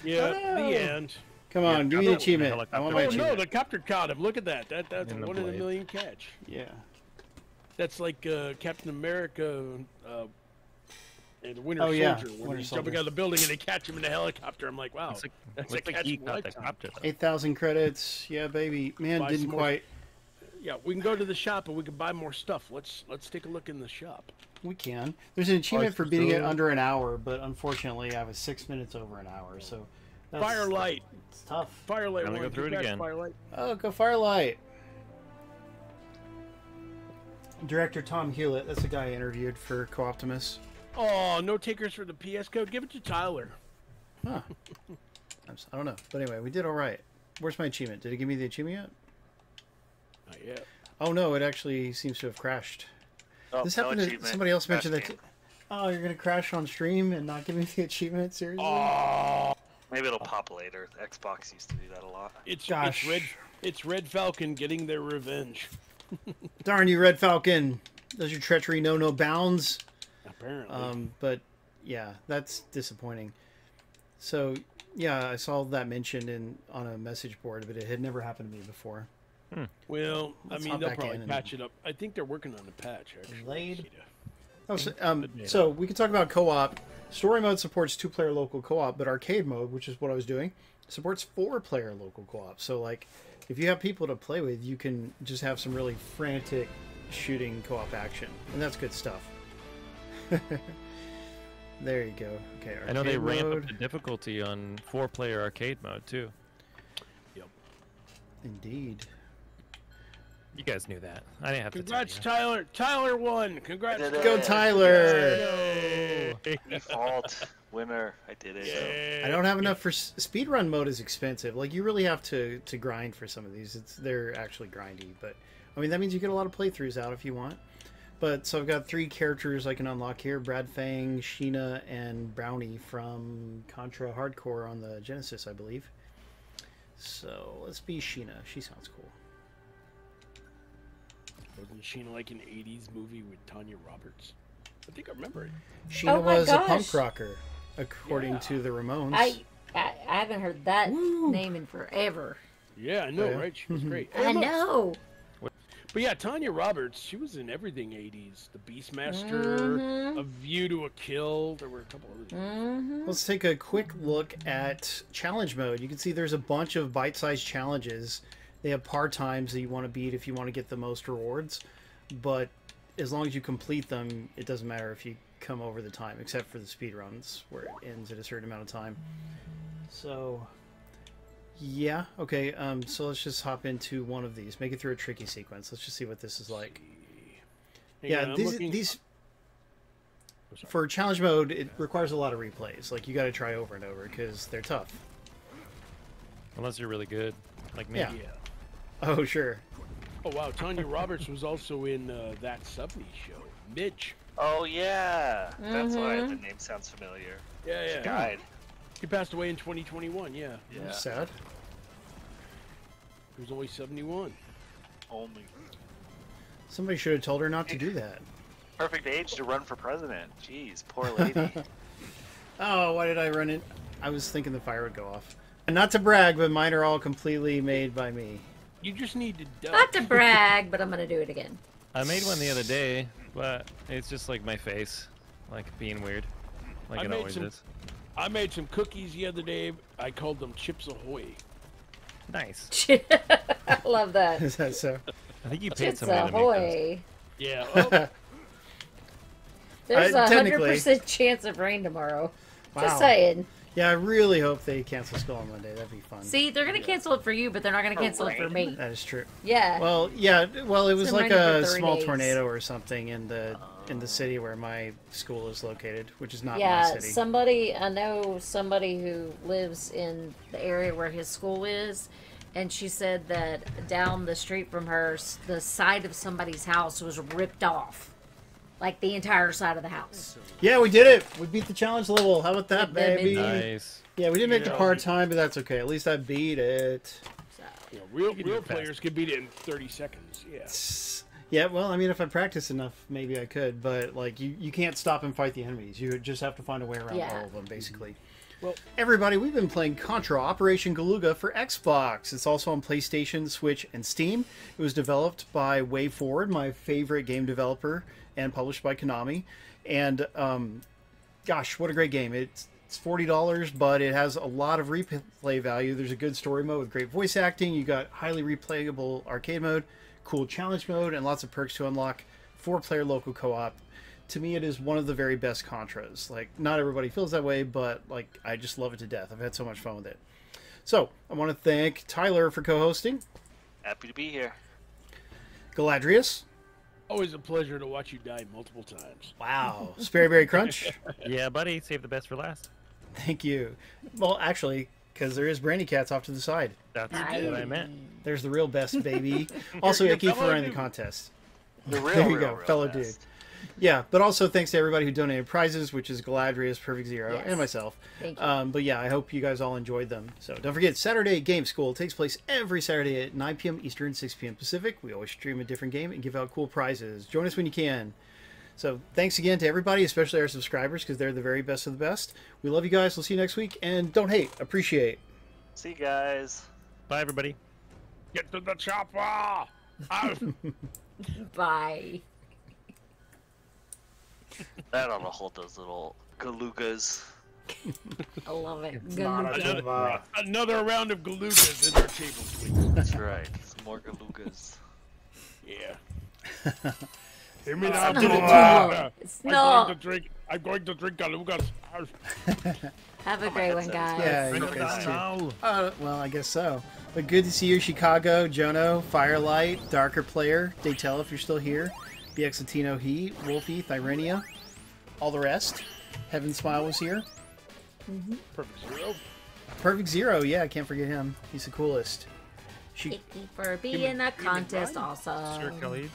Yeah, Oh. the end. Come on, give me no, the achievement. I helicopter. want my Oh no, achievement. the copter caught him. Look at that. That's In a the 1 in a blade. million catch. Yeah. That's like Captain America and the Winter Oh, yeah, Soldier when Winter he's jumping Soldier. out of the building and they catch him in a helicopter. I'm like, wow, Looks like, that's looks a like catch he of a got the lifetime. copter though. 8,000 credits. Yeah, baby. Man, Buy didn't some more. quite. Yeah, we can go to the shop and we can buy more stuff. Let's take a look in the shop. We can. There's an achievement for beating it so- under an hour, but unfortunately, I was 6 minutes over an hour, so. That's, Firelight, It's tough. Firelight. I'm gonna go one, through it congrats, again. Firelight. Oh, go Firelight. Director Tom Hewlett. That's the guy I interviewed for Co-Optimus. Oh, no takers for the PS code. Give it to Tyler. Huh. I don't know. But anyway, we did all right. Where's my achievement? Did it give me the achievement yet? Not yet. Oh, no. It actually seems to have crashed. Oh, This no happened to achievement. somebody else mentioned that. Best game. Oh, you're gonna crash on stream and not give me the achievement? Seriously? Oh, Maybe it'll pop later. Xbox used to do that a lot. Gosh. it's Red Falcon getting their revenge. Darn you, Red Falcon! Does your treachery know no bounds? Apparently. But yeah, that's disappointing. So yeah, I saw that mentioned on a message board, but it had never happened to me before. Well, Let's I mean, hop they'll back probably in and- patch it up. I think they're working on a patch, actually. Laid. Oh, so we can talk about co-op. Story mode supports 2-player local co-op, but arcade mode, which is what I was doing, supports 4-player local co-op. So, like, if you have people to play with, you can just have some really frantic shooting co-op action, and that's good stuff. There you go. Okay, I know they arcade ramp up mode. the difficulty on 4-player arcade mode too. Yep. Indeed. You guys knew that. I didn't have Congrats, to tell Tyler. Tyler won. Congrats. I did it. Go Tyler! you. Default winner. I did it. Yeah. I don't have enough for speedrun mode is expensive. Like you really have to grind for some of these. They're actually grindy, but I mean that means you get a lot of playthroughs out if you want. But so I've got 3 characters I can unlock here: Brad Fang, Sheena, and Brownie from Contra Hardcore on the Genesis, I believe. So let's be Sheena. She sounds cool. Wasn't Sheena like an 80s movie with Tanya Roberts? I think I remember it. Sheena Oh my was a gosh. punk rocker, according Yeah. to the Ramones. I haven't heard that Woo. name in forever. Yeah, I know, Oh, yeah? right? She was great. I know. But yeah, Tanya Roberts, she was in everything 80s. The Beastmaster, Mhm. A View to a Kill. There were a couple others. Mm-hmm. Let's take a quick look at challenge mode. You can see there's a bunch of bite-sized challenges. They have par times that you want to beat if you want to get the most rewards. But as long as you complete them, it doesn't matter if you come over the time, except for the speed runs where it ends at a certain amount of time. So, yeah. Okay, so let's just hop into one of these. Make it through a tricky sequence. Let's just see what this is like. Hang on, I'm looking- These Oh, sorry. for challenge mode, it requires a lot of replays. Like, you got to try over and over because they're tough. Unless you're really good, like me. Yeah. Yeah. Oh, sure. Oh wow, Tanya Roberts was also in That 70s Show. Midge. Oh yeah, that's why Mhm. the name sounds familiar. Yeah, She yeah. died. He passed away in 2021. Yeah, Yeah. Sad. he was only 71. Only Somebody should have told her not to do that. perfect age to run for president. Jeez, poor lady. Oh, why did I run it? I was thinking the fire would go off. And not to brag, but mine are all completely made by me. You just need to duck. Not to brag, but I'm gonna do it again. I made one the other day, but it's just like my face, like being weird, like I it made always some- is. I made some cookies the other day. I called them Chips Ahoy. Nice. I love that. Is that so? I think you paid It's somebody to make those. ahoy. Yeah. Oh, There's a technically- 100% chance of rain tomorrow. Wow. Just saying. Yeah, I really hope they cancel Skull on Monday. That'd be fun. See, they're gonna cancel it for you, but they're not gonna cancel it for me. That is true. Yeah. Well, yeah. Well, it was It's like been raining a for 3 small days. tornado or something in the city where my school is located, which is not my Yeah, city. I know somebody who lives in the area where his school is, and she said that down the street from her, the side of somebody's house was ripped off. Like the entire side of the house. Yeah, we did it. We beat the challenge level. How about that, We did, baby? Nice. Yeah, we didn't make the Yeah. part time, but that's okay. At least I beat it. So, you know, real can do it fast. players could beat it in 30 seconds. Yeah. Yeah, well, I mean, if I practice enough, maybe I could. But like, you can't stop and fight the enemies. You just have to find a way around Yeah. all of them, basically. Well, Everybody, we've been playing Contra Operation Galuga for Xbox. It's also on PlayStation, Switch, and Steam. It was developed by WayForward, my favorite game developer, and published by Konami. And gosh, what a great game! It's $40, but it has a lot of replay value. There's a good story mode with great voice acting. You got highly replayable arcade mode, cool challenge mode, and lots of perks to unlock. 4-player local co-op. To me, it is one of the very best Contras. Like, not everybody feels that way, but like, I just love it to death. I've had so much fun with it. So, I want to thank Tyler for co-hosting, Happy to be here. Galadrius, always a pleasure to watch you die multiple times. wow, SperryBerryCrunch, Yeah, buddy, save the best for last. thank you. Well, actually, because there is Brandykatz off to the side. That's what I meant. There's the real best, baby. Also, You're Icky for fellow running the dude. contest. The real, There you real, go, real fellow best. Yeah, but also thanks to everybody who donated prizes, which is Galadrius, Perfect Zero, Yes. and myself. Thank you. But yeah, I hope you guys all enjoyed them. So don't forget, Saturday Game School takes place every Saturday at 9 p.m. Eastern, 6 p.m. Pacific. We always stream a different game and give out cool prizes. Join us when you can. So thanks again to everybody, especially our subscribers, because they're the very best of the best. We love you guys. We'll see you next week. And don't hate, appreciate. See you guys. Bye, everybody. Get to the chopper! Ah. Bye. That ought to hold those little galugas. I love it. Another round of Galugas in our table, please. That's right. Some more galugas. Yeah. Hear me It's now, not. It's I'm not. going to drink Galugas. Have a great one, guys. Yeah, you guys too. Well, I guess so. But good to see you, Chicago, Jono, Firelight, Darker Player, Daytella if you're still here, BX Latino Heat, Wolfie, Thyrenia, all the rest. Heaven Smile was here. Perfect Zero. Perfect Zero, yeah, I can't forget him. He's the coolest. Thank you for being a contest also. Sir Khalid.